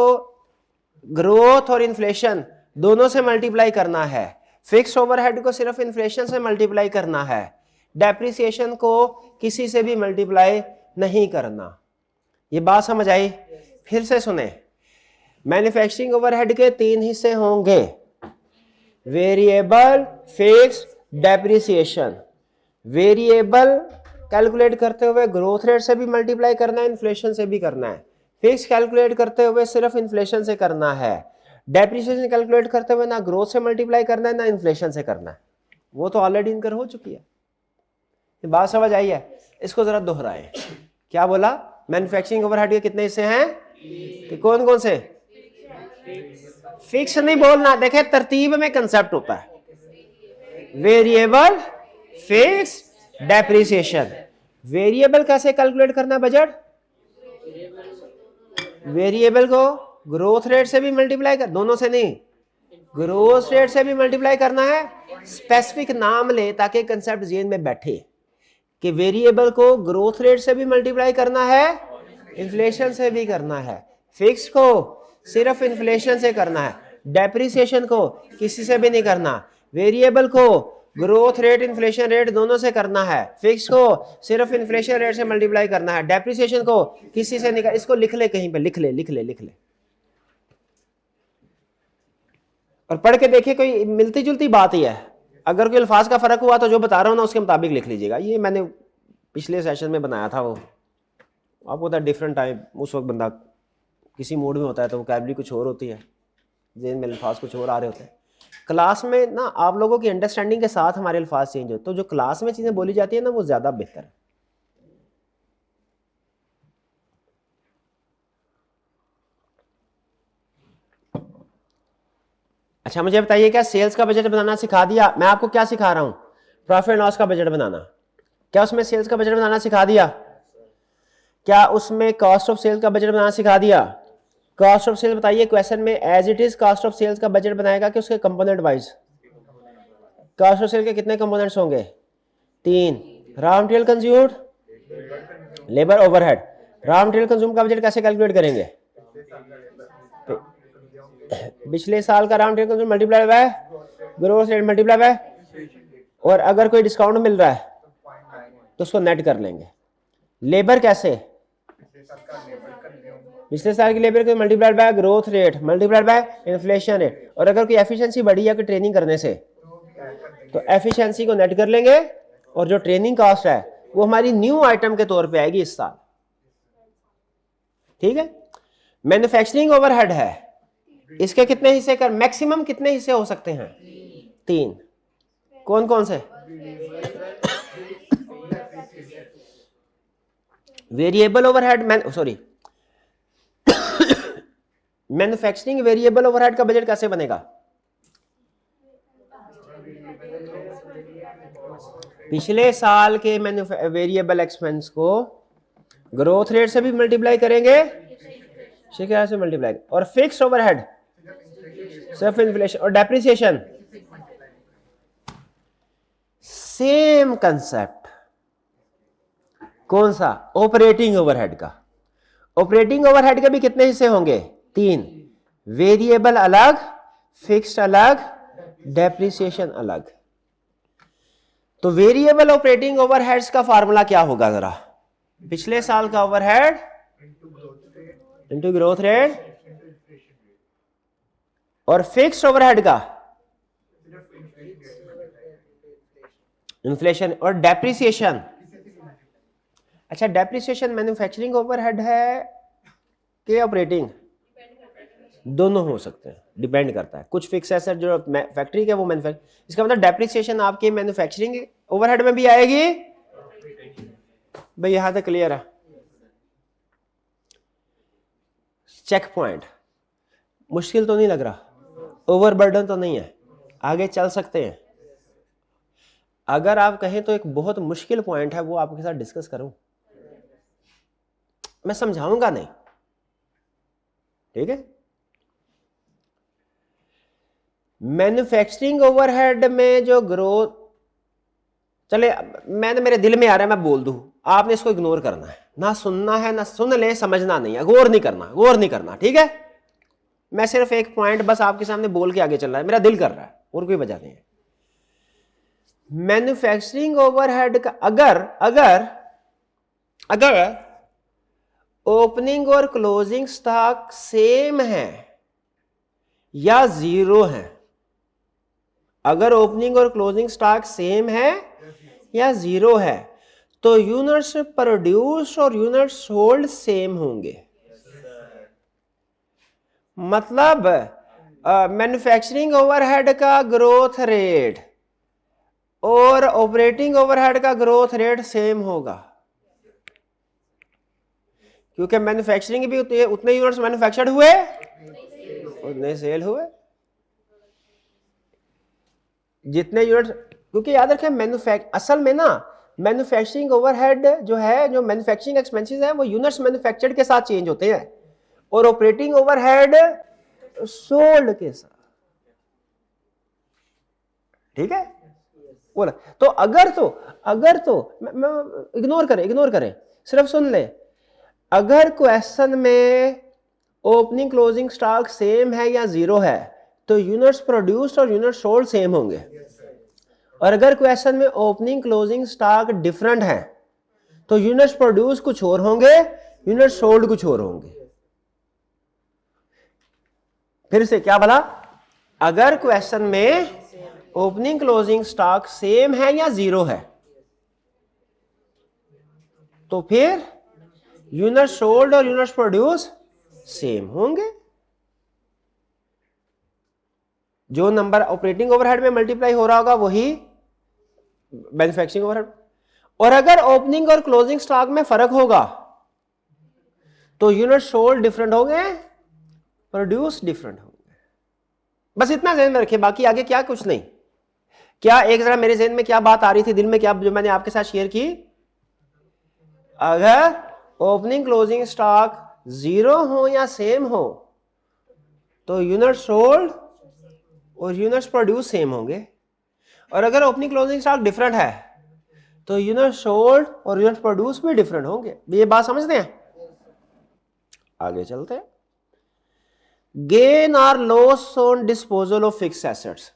ग्रोथ और इन्फ्लेशन दोनों से मल्टीप्लाई करना है। फिक्स्ड ओवरहेड को सिर्फ इन्फ्लेशन से मल्टीप्लाई करना है। डेप्रिसिएशन को किसी से भी मल्टीप्लाई नहीं करना। ये बात समझ आई? फिर से सुने, मैन्युफैक्चरिंग ओवरहेड के 3 हिस्से होंगे, variable, fixed, depreciation. Variable calculate करते हुए ग्रोथ रेट से भी मल्टीप्लाई करना है, इन्फ्लेशन से भी करना है। फिक्स कैलकुलेट करते हुए सिर्फ इन्फ्लेशन से करना है। डेप्रिसिएशन कैलकुलेट करते हुए ना ग्रोथ से मल्टीप्लाई करना है ना इन्फ्लेशन से करना है। वो तो ऑलरेडी इनकर हो चुकी है। ये बात समझ आई है? इसको जरा दोहराएं। क्या बोला? मैन्युफैक्चरिंग ओवरहेड के कितने हिस्से हैं? कि कौन कौन से? फिक्स नहीं बोलना, देखे तरतीब में कंसेप्ट होता है। Variable, fix, depreciation. वेरिएबल कैसे कैलकुलेट करना है बजट? वेरिएबल को ग्रोथ रेट से भी मल्टीप्लाई कर, दोनों से नहीं, ग्रोथ रेट से भी मल्टीप्लाई करना है। स्पेसिफिक नाम ले ताकि कंसेप्ट जेन में बैठे कि वेरिएबल को ग्रोथ रेट से भी मल्टीप्लाई करना है, इन्फ्लेशन से भी करना है। फिक्स को सिर्फ इन्फ्लेशन से करना है। डेप्रिसिएशन को किसी से भी नहीं करना। वेरिएबल को ग्रोथ रेट, इन्फ्लेशन रेट दोनों से करना है। फिक्स को सिर्फ इन्फ्लेशन रेट से मल्टीप्लाई करना है। डेप्रिसिएशन को किसी से नहीं करना। इसको लिख ले, कहीं पे लिख ले। और पढ़ के देखिए, कोई मिलती जुलती बात ही है। अगर कोई अल्फाज का फर्क हुआ तो जो बता रहा हूं ना उसके मुताबिक लिख लीजिएगा। ये मैंने पिछले सेशन में बनाया था, वो आपको पता डिफरेंट टाइम, उस वक्त बंदा किसी मूड में होता है तो वोकैबुलरी कुछ और होती है, जेन में अल्फाज कुछ और आ रहे होते हैं। क्लास में ना आप लोगों की अंडरस्टैंडिंग के साथ हमारे अल्फाज चेंज होते, तो जो क्लास में चीज़ें बोली जाती है ना वो ज़्यादा बेहतर है। अच्छा, मुझे बताइए, क्या सेल्स का बजट बनाना सिखा दिया? मैं आपको क्या सिखा रहा हूँ? प्रॉफिट एंड लॉस का बजट बनाना। क्या उसमें सेल्स का बजट बनाना सिखा दिया? क्या उसमें कॉस्ट ऑफ सेल्स का बजट बनाना सिखा दिया? कॉस्ट ऑफ सेल्स बताइए क्वेश्चन में, as it is cost of sales का बजट बनाएगा कि उसके component wise? Cost of sale के कितने कंपोनेंट्स होंगे? 3। Raw material consumed, labour, overhead. Raw material consume का बजट कैसे कैलकुलेट करेंगे? पिछले साल का raw material consume multiply by growth rate multiply by, और अगर कोई डिस्काउंट मिल रहा है तो उसको नेट कर लेंगे। लेबर कैसे? पिछले साल की लेबर को multiplied by growth rate multiplied by inflation rate, और अगर कोई एफिशिएंसी बढ़ी है कोई ट्रेनिंग करने से तो एफिशिएंसी को नेट कर लेंगे, और जो ट्रेनिंग कॉस्ट है वो हमारी न्यू आइटम के तौर पे आएगी इस साल। ठीक है। मैन्युफैक्चरिंग ओवरहेड है, इसके कितने हिस्से कर, मैक्सिमम कितने हिस्से हो सकते हैं? 3। कौन कौन से? Variable overhead, sorry, manufacturing variable overhead का बजट कैसे बनेगा? पिछले साल के वेरिएबल एक्सपेंस को ग्रोथ रेट से भी मल्टीप्लाई करेंगे, से मल्टीप्लाई, और फिक्स्ड ओवरहेड सिर्फ इन्फ्लेशन, और डेप्रिसिएशन सेम कंसेप्ट। कौन सा? ऑपरेटिंग ओवरहेड का। ऑपरेटिंग ओवरहेड के भी कितने हिस्से होंगे? 3। वेरिएबल अलग, फिक्स्ड अलग, डेप्रिसिएशन अलग। तो वेरिएबल ऑपरेटिंग ओवरहेड्स का फार्मूला क्या होगा जरा? पिछले साल का ओवरहेड इनटू ग्रोथ रेट, और फिक्स्ड ओवरहेड का इन्फ्लेशन और डेप्रिसिएशन। अच्छा, डेप्रिसिएशन मैन्युफैक्चरिंग ओवरहेड है कि ऑपरेटिंग? दोनों हो सकते हैं, डिपेंड करता है। कुछ फिक्स एसेट जो फैक्ट्री के वो मैन्युफैक्चर, इसका मतलब डेप्रिसिएशन आपके मैन्युफैक्चरिंग ओवरहेड में भी आएगी। भाई यहां तक क्लियर है? चेक पॉइंट मुश्किल तो नहीं लग रहा? ओवरबर्डन तो नहीं है? आगे चल सकते हैं। अगर आप कहें तो एक बहुत मुश्किल पॉइंट है, वो आपके साथ डिस्कस करूं, मैं समझाऊंगा नहीं, ठीक है? मैन्युफैक्चरिंग ओवरहेड में जो ग्रोथ, चले मैंने मेरे दिल में आ रहा है मैं बोल दूं, आपने इसको इग्नोर करना है, ना सुनना है, ना सुन ले, समझना नहीं है, गौर नहीं करना, गौर नहीं करना, ठीक है? मैं सिर्फ एक पॉइंट बस आपके सामने बोल के आगे चल रहा है, मेरा दिल कर रहा है, और कोई वजह नहीं है। मैन्युफैक्चरिंग ओवरहेड का अगर ओपनिंग और क्लोजिंग स्टॉक सेम है या जीरो है, अगर ओपनिंग और क्लोजिंग स्टॉक सेम है या जीरो है, तो यूनिट्स प्रोड्यूस और यूनिट सोल्ड सेम होंगे। मतलब मैन्युफैक्चरिंग ओवरहेड का ग्रोथ रेट और ऑपरेटिंग ओवरहेड का ग्रोथ रेट सेम होगा, क्योंकि मैन्युफैक्चरिंग भी उतने यूनिट्स मैन्युफैक्चर्ड हुए, उतने सेल हुए, जितने यूनिट। क्योंकि याद रखें असल में ना मैन्युफैक्चरिंग ओवरहेड जो है, जो मैन्युफैक्चरिंग एक्सपेंसेस है, वो यूनिट्स मैन्युफैक्चर्ड के साथ चेंज होते हैं, और ऑपरेटिंग ओवरहेड सोल्ड के साथ, ठीक है? बोला तो अगर तो इग्नोर करें, सिर्फ सुन ले। अगर क्वेश्चन में ओपनिंग क्लोजिंग स्टॉक सेम है या जीरो है, तो यूनिट्स प्रोड्यूस्ड और यूनिट सोल्ड सेम होंगे। और अगर क्वेश्चन में ओपनिंग क्लोजिंग स्टॉक डिफरेंट है, तो यूनिट्स प्रोड्यूस कुछ और होंगे, यूनिट सोल्ड कुछ और होंगे। फिर से क्या बोला? अगर क्वेश्चन में ओपनिंग क्लोजिंग स्टॉक सेम है या जीरो है, तो फिर यूनिट सोल्ड और यूनिट प्रोड्यूस सेम होंगे। जो नंबर ऑपरेटिंग ओवरहेड में मल्टीप्लाई हो रहा होगा वही मैन्युफैक्चरिंग ओवरहेड। और अगर ओपनिंग और क्लोजिंग स्टॉक में फर्क होगा, तो यूनिट सोल्ड डिफरेंट होंगे, प्रोड्यूस डिफरेंट होंगे। बस इतना ध्यान में रखें, बाकी आगे क्या कुछ नहीं। क्या एक जरा मेरे ज़हन में क्या बात आ रही थी दिल में, क्या जो मैंने आपके साथ शेयर की? अगर ओपनिंग क्लोजिंग स्टॉक जीरो हो या सेम हो, तो यूनिट सोल्ड और यूनिट्स प्रोड्यूस सेम होंगे। और अगर ओपनिंग क्लोजिंग स्टॉक डिफरेंट है, तो यूनिट सोल्ड और यूनिट प्रोड्यूस भी डिफरेंट होंगे। ये बात समझते हैं? आगे चलते हैं। गेन और loss on disposal of fix assets.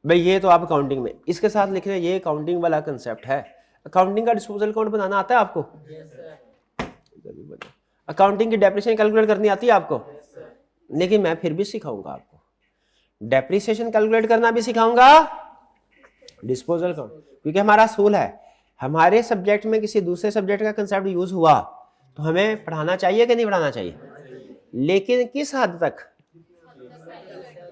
भाई ये तो आप अकाउंटिंग में इसके साथ लिख रहे हैं, ये अकाउंटिंग वाला कंसेप्ट है। अकाउंटिंग का डिस्पोजल अकाउंट बनाना आता है आपको? अकाउंटिंग की डेप्रिसिएशन कैलकुलेट करनी आती है आपको? लेकिन मैं फिर भी सिखाऊंगा आपको, डेप्रिसिएशन कैलकुलेट करना भी सिखाऊंगा, डिस्पोजल अकाउंट, क्योंकि हमारा असूल है, हमारे सब्जेक्ट में किसी दूसरे सब्जेक्ट का कंसेप्ट यूज हुआ तो हमें पढ़ाना चाहिए कि नहीं पढ़ाना चाहिए, लेकिन किस हद तक,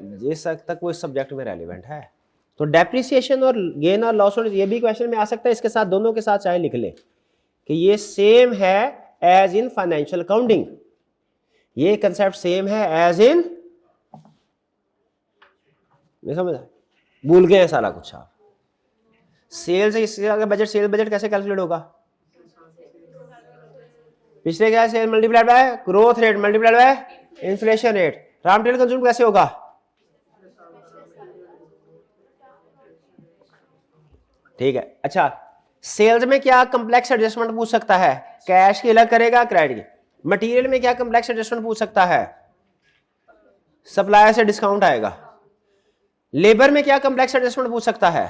जिस हद तक वो इस सब्जेक्ट में रेलिवेंट है। तो डेप्रिसिएशन और गेन और लॉस, ये भी क्वेश्चन में आ सकता है, इसके साथ दोनों के साथ चाहे लिख ले कि ये सेम है एज इन फाइनेंशियल अकाउंटिंग, ये कंसेप्ट सेम है एज इन, नहीं समझ, भूल गए हैं सारा कुछ आप। सेल्स इसका बजट, सेल बजट कैसे कैलकुलेट होगा? पिछले क्या है? Sale multiplied by growth rate multiplied by inflation rate. Raw material consume कैसे होगा? ठीक है। अच्छा, सेल्स में क्या कम्प्लेक्स एडजस्टमेंट पूछ सकता है? कैश की अलग करेगा, क्रेडिट की। मटेरियल में क्या कम्प्लेक्स एडजस्टमेंट पूछ सकता है? सप्लायर से डिस्काउंट आएगा। लेबर में क्या कम्प्लेक्स एडजस्टमेंट पूछ सकता है?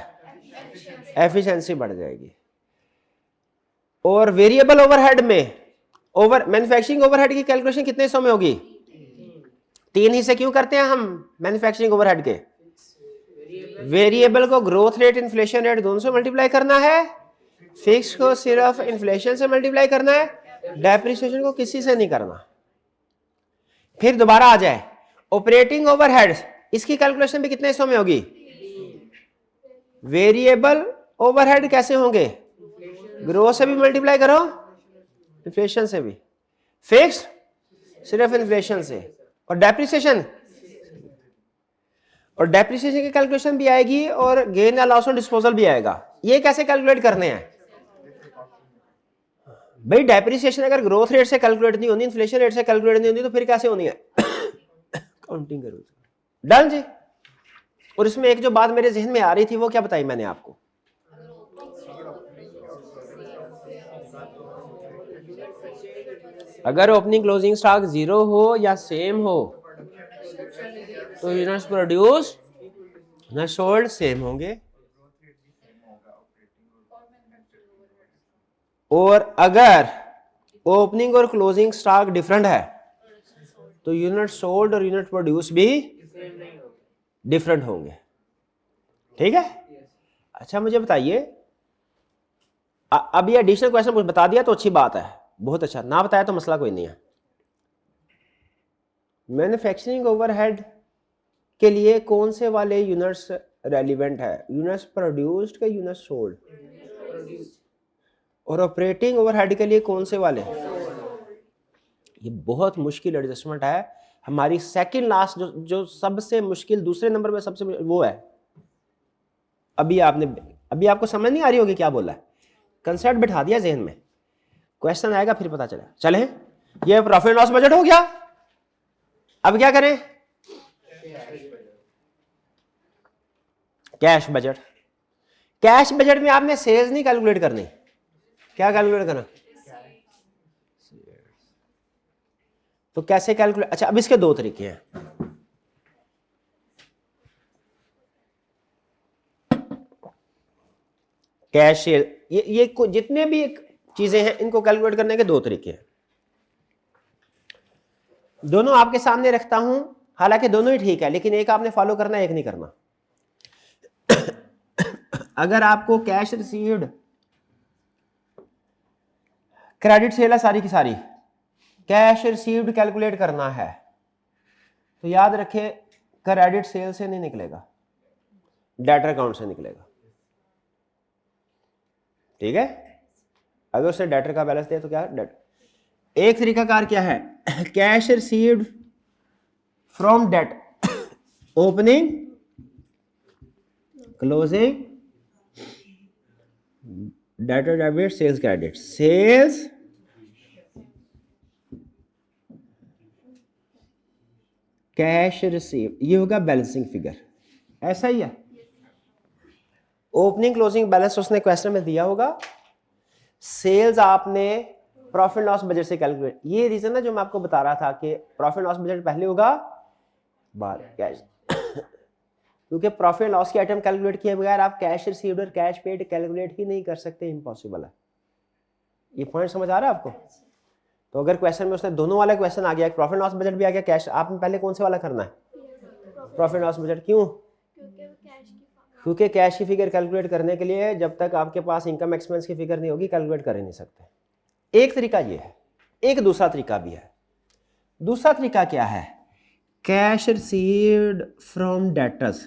एफिशिएंसी बढ़ जाएगी। और वेरिएबल ओवरहेड में मैन्युफैक्चरिंग ओवरहेड की कैलकुलेशन कितने हिस्सों में होगी? 3 हिस्से क्यों करते हैं हम मैन्युफैक्चरिंग ओवरहेड के? वेरिएबल को ग्रोथ रेट, इन्फ्लेशन रेट दोनों से मल्टीप्लाई करना है, फिक्स को सिर्फ इन्फ्लेशन से मल्टीप्लाई करना है, डेप्रिसिएशन को किसी से नहीं करना। फिर दोबारा आ जाए ऑपरेटिंग ओवरहेड, इसकी कैलकुलेशन भी कितने हिस्सों में होगी? वेरिएबल ओवरहेड कैसे होंगे? ग्रोथ से भी मल्टीप्लाई करो, इन्फ्लेशन से भी, फिक्स सिर्फ इन्फ्लेशन से, और डेप्रिसिएशन की कैलकुलेशन भी आएगी, और गेन या लॉस ऑन डिस्पोजल भी आएगा। ये कैसे कैलकुलेट करने हैं भाई? डेप्रिसिएशन अगर ग्रोथ रेट से कैलकुलेट नहीं होनी, इन्फ्लेशन रेट से कैलकुलेट नहीं होनी, तो फिर कैसे होनी है? काउंटिंग करो। डन जी। और इसमें एक जो बात मेरे जहन में आ रही थी वो क्या बताई मैंने आपको? अगर ओपनिंग क्लोजिंग स्टॉक 0 हो या सेम हो तो यूनिट्स प्रोड्यूस न सोल्ड सेम होंगे, और अगर ओपनिंग और क्लोजिंग स्टॉक डिफरेंट है तो यूनिट सोल्ड और यूनिट प्रोड्यूस भी डिफरेंट होंगे। ठीक है? अच्छा मुझे बताइए, अब ये एडिशनल क्वेश्चन मुझे बता दिया तो अच्छी बात है, बहुत अच्छा। ना बताया तो मसला कोई नहीं है। मैन्युफैक्चरिंग ओवरहेड के लिए कौन से वाले यूनिट्स रेलिवेंट है? यूनिट्स प्रोड्यूस्ड के यूनिट्स सोल्ड? और ऑपरेटिंग ओवरहेड के लिए कौन से वाले? ये बहुत मुश्किल एडजस्टमेंट है। हमारी सेकंड लास्ट जो सबसे मुश्किल, दूसरे नंबर पे सबसे वो है। अभी आपको समझ नहीं आ रही होगी क्या बोला है, कंसेप्ट बिठा दिया जहन में, क्वेश्चन आएगा फिर पता चला। चले, ये प्रॉफिट लॉस बजट हो गया। अब क्या करें? Cash budget. कैश बजट में आपने सेल्स नहीं कैलकुलेट करनी, क्या कैलकुलेट करना? तो कैसे कैलकुलेट? अच्छा, अब इसके 2 तरीके हैं। कैश ये जितने भी चीजें हैं इनको कैलकुलेट करने के 2 तरीके हैं। दोनों आपके सामने रखता हूं, हालांकि दोनों ही ठीक है, लेकिन एक आपने फॉलो करना है, एक नहीं करना। अगर आपको कैश रिसीव्ड, क्रेडिट सेल है सारी की सारी, कैश रिसीव्ड कैलकुलेट करना है तो याद रखें क्रेडिट सेल से नहीं निकलेगा, डेटर अकाउंट से निकलेगा। ठीक है? अगर उसने डेटर का बैलेंस दिया तो क्या डेट। एक तरीका कार क्या है? Cash received from debt, opening closing, debtor debit, sales credit. Sales cash receive, ये होगा बैलेंसिंग फिगर। ऐसा ही है। ओपनिंग क्लोजिंग बैलेंस उसने क्वेश्चन में दिया होगा, सेल्स आपने प्रॉफिट लॉस बजट से कैलकुलेट। ये रीजन है जो मैं आपको बता रहा था कि प्रॉफिट लॉस बजट पहले होगा बाद कैश, क्योंकि प्रॉफिट लॉस की आइटम कैलकुलेट किए बगैर आप कैश रिसीव्ड और कैश पेड कैलकुलेट ही नहीं कर सकते, इम्पॉसिबल है। ये पॉइंट समझ आ रहा है आपको? तो अगर क्वेश्चन में उसने दोनों वाला क्वेश्चन आ गया, प्रॉफिट लॉस बजट भी आ गया, कैश, आपने पहले कौन से वाला करना है? Profit loss budget. क्यों? क्योंकि कैश की फिगर कैलकुलेट करने के लिए जब तक आपके पास इनकम एक्सपेंस की फिगर नहीं होगी कैलकुलेट कर ही नहीं सकते। एक तरीका ये है, एक दूसरा तरीका भी है। दूसरा तरीका क्या है? Cash received from debtors,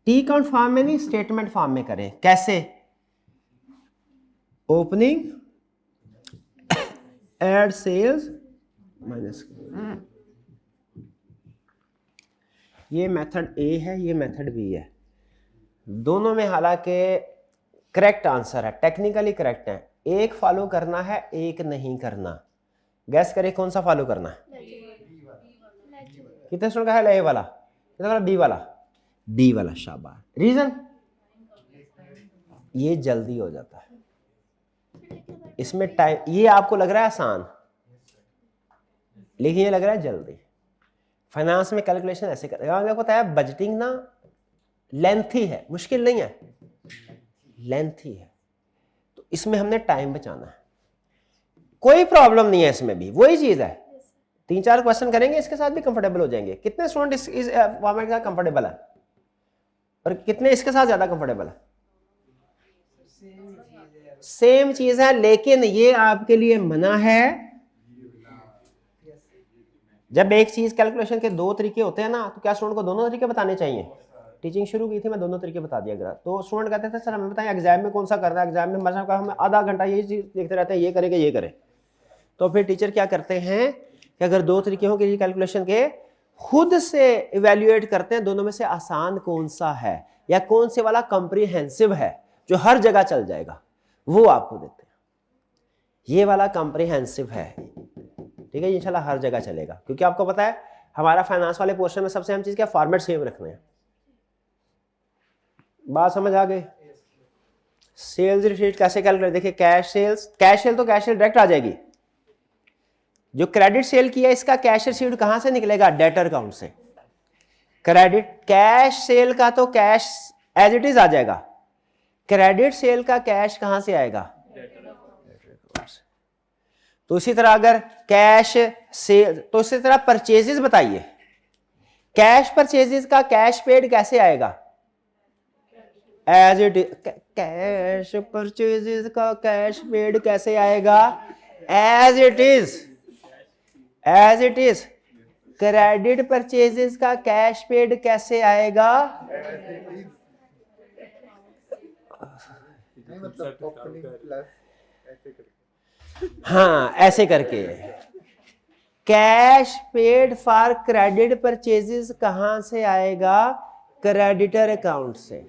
T account form में नहीं, स्टेटमेंट फॉर्म में करें। कैसे? ओपनिंग एड सेल्स माइनस, ये मेथड ए है, ये मेथड बी है। दोनों में हालांकि करेक्ट आंसर है, टेक्निकली करेक्ट है। एक फॉलो करना है, एक नहीं करना। गैस करें कौन सा फॉलो करना है? कितने स्टूडेंट का है? ए वाला। कितने वाला? बी वाला। डी वाला। शाबाश। रीजन? ये जल्दी हो जाता है। इसमें टाइम, ये आपको लग रहा है आसान, लेकिन ये लग रहा है जल्दी। फाइनेंस में कैलकुलेशन ऐसे करेगा। आपको पता है बजटिंग ना लेंथी है, मुश्किल नहीं है, लेंथी है, तो इसमें हमने टाइम बचाना है। कोई प्रॉब्लम नहीं है इसमें भी, वही चीज है। 3-4 क्वेश्चन करेंगे, इसके साथ भी कंफर्टेबल हो जाएंगे। कितने स्टूडेंट इस फॉर्मेट के साथ कंफर्टेबल है और कितने इसके साथ ज्यादा कंफर्टेबल है? सेम चीज है, लेकिन ये आपके लिए मना है। जब एक चीज कैलकुलेशन के 2 तरीके होते हैं ना, तो क्या स्टूडेंट को दोनों तरीके बताने चाहिए? टीचिंग शुरू की थी मैं दोनों तरीके बता दिया करा, तो स्टूडेंट कहते थे सर हमें बताएं एग्जाम में कौन सा करना है। एग्जाम में हमारे साथ हम आधा घंटा यही चीज देखते रहते हैं, ये करेंगे ये करें। तो फिर टीचर क्या करते हैं कि अगर 2 तरीके हों कि कैलकुलेशन के, खुद से इवेल्युएट करते हैं दोनों में से आसान कौन सा है या कौन से वाला कॉम्प्रिहेंसिव है जो हर जगह चल जाएगा, वो आपको देते हैं। ये वाला कॉम्प्रिहेंसिव है, ठीक है, इंशाल्लाह हर जगह चलेगा, क्योंकि आपको पता है हमारा फाइनेंस वाले पोर्शन में सबसे अहम चीज क्या, फॉर्मेट सेम रखना है। बात समझ आ गई? सेल्स रिसीट कैसे कैलकुलेट, देखिए कैश सेल तो कैश सेल डायरेक्ट आ जाएगी। जो क्रेडिट सेल किया इसका कैश रिसीव्ड कहां से निकलेगा? डेटर अकाउंट से। क्रेडिट कैश सेल का तो कैश एज इट इज आ जाएगा, क्रेडिट सेल का कैश कहां से आएगा? तो इसी तरह अगर कैश सेल, तो इसी तरह परचेजेस बताइए, कैश परचेजेस का कैश पेड कैसे आएगा? As it is. Cash purchases का कैश पेड कैसे आएगा? As it is, as it is. Credit purchases का कैश पेड कैसे आएगा? हाँ ऐसे करके। Cash paid for credit purchases कहां से आएगा? क्रेडिटर अकाउंट से।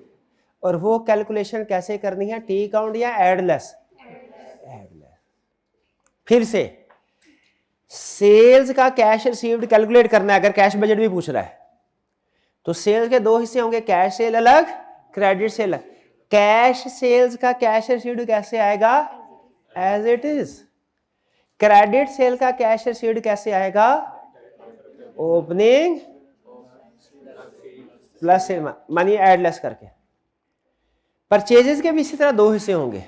और वो कैलकुलेशन कैसे करनी है? टी अकाउंट या एडलेस? एडलेस। फिर से सेल्स का कैश रिसीव्ड कैलकुलेट करना है, अगर कैश बजट भी पूछ रहा है तो सेल्स के 2 हिस्से होंगे, कैश सेल अलग, क्रेडिट सेल अलग। कैश सेल्स का कैश रिसीव्ड कैसे आएगा? As it is. Credit sale का कैश रिसीव्ड कैसे आएगा? ओपनिंग प्लस सेल मनी एडलेस करके। परचेजेस के भी इसी तरह 2 हिस्से होंगे,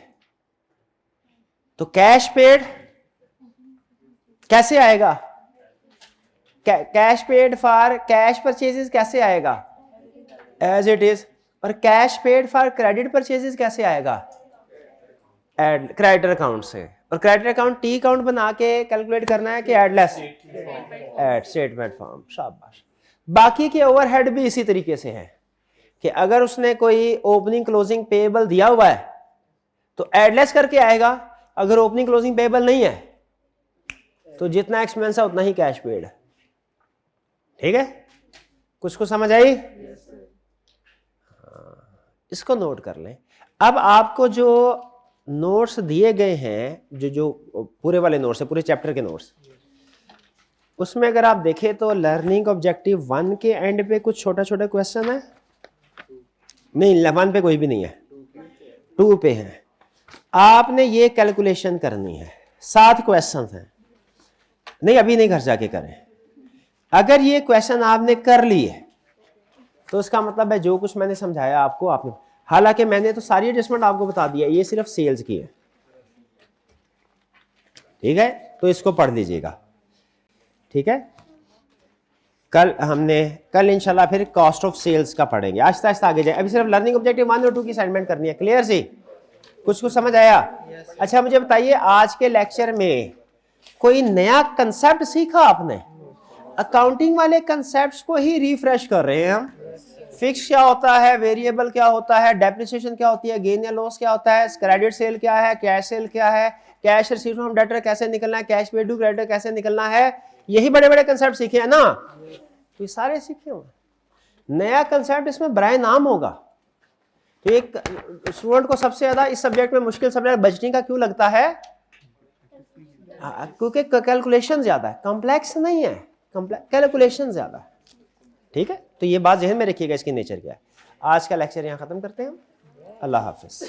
तो कैश पेड कैसे आएगा? Cash paid for cash purchases कैसे आएगा? As it is. और cash paid for credit purchases कैसे आएगा? क्रेडिटर अकाउंट से। और क्रेडिटर अकाउंट टी अकाउंट बना के कैलकुलेट करना है कि एडलेस? Add statement form. शाबाश। बाकी के ओवरहेड भी इसी तरीके से है कि अगर उसने कोई ओपनिंग क्लोजिंग पेएबल दिया हुआ है तो एडलेस करके आएगा, अगर ओपनिंग क्लोजिंग पेएबल नहीं है तो जितना एक्सपेंस है उतना ही कैश पेड है। ठीक है, कुछ को समझ आई? इसको नोट कर लें। अब आपको जो नोट्स दिए गए हैं, जो पूरे वाले नोट्स है, पूरे चैप्टर के नोट्स, उसमें अगर आप देखें तो लर्निंग ऑब्जेक्टिव 1 के एंड पे कुछ छोटा छोटा क्वेश्चन है। नहीं 1 पे कोई भी नहीं है, 2 पे है। आपने ये कैलकुलेशन करनी है, 7 क्वेश्चन हैं। नहीं अभी नहीं घर जाके करें। अगर ये क्वेश्चन आपने कर लिए तो इसका मतलब है जो कुछ मैंने समझाया आपको, आपने, हालांकि मैंने तो सारी एडजस्टमेंट आपको बता दिया, ये सिर्फ सेल्स की है। ठीक है, तो इसको पढ़ लीजिएगा। ठीक है, कल इंशाल्लाह फिर कॉस्ट ऑफ सेल्स का पढ़ेंगे, आहिस्ता आहिस्ता आगे जाए। अभी सिर्फ लर्निंग ऑब्जेक्टिव 1 और 2 की असाइनमेंट करनी है। क्लियर सी? कुछ समझ आया? अच्छा मुझे बताइए, आज के लेक्चर में कोई नया कंसेप्ट सीखा आपने? अकाउंटिंग वाले कंसेप्ट्स को ही रिफ्रेश कर रहे हैं हम। फिक्स क्या होता है, वेरिएबल क्या होता है, डेप्रिसिएशन क्या होती है, गेन या लॉस क्या होता है, क्रेडिट सेल क्या है, कैश सेल क्या है, कैश रिसीव्ड फ्रॉम डेटर कैसे निकलना है, कैश पेड टू क्रेडिटर कैसे निकलना है, यही बड़े बड़े कंसेप्ट सीखे हैं ना, तो ये सारे सीखे होंगे। नया कंसेप्ट इसमें बराए नाम होगा। तो एक स्टूडेंट को सबसे ज्यादा इस सब्जेक्ट में मुश्किल सब्जेक्ट बजटिंग का क्यों लगता है? क्योंकि कैलकुलेशन ज्यादा है, कॉम्प्लेक्स नहीं है, कैलकुलेशन ज्यादा है। ठीक है, तो ये बात ज़हन में रखिएगा, इसकी नेचर क्या है। आज का लेक्चर यहाँ खत्म करते हैं हम। अल्लाह हाफिज।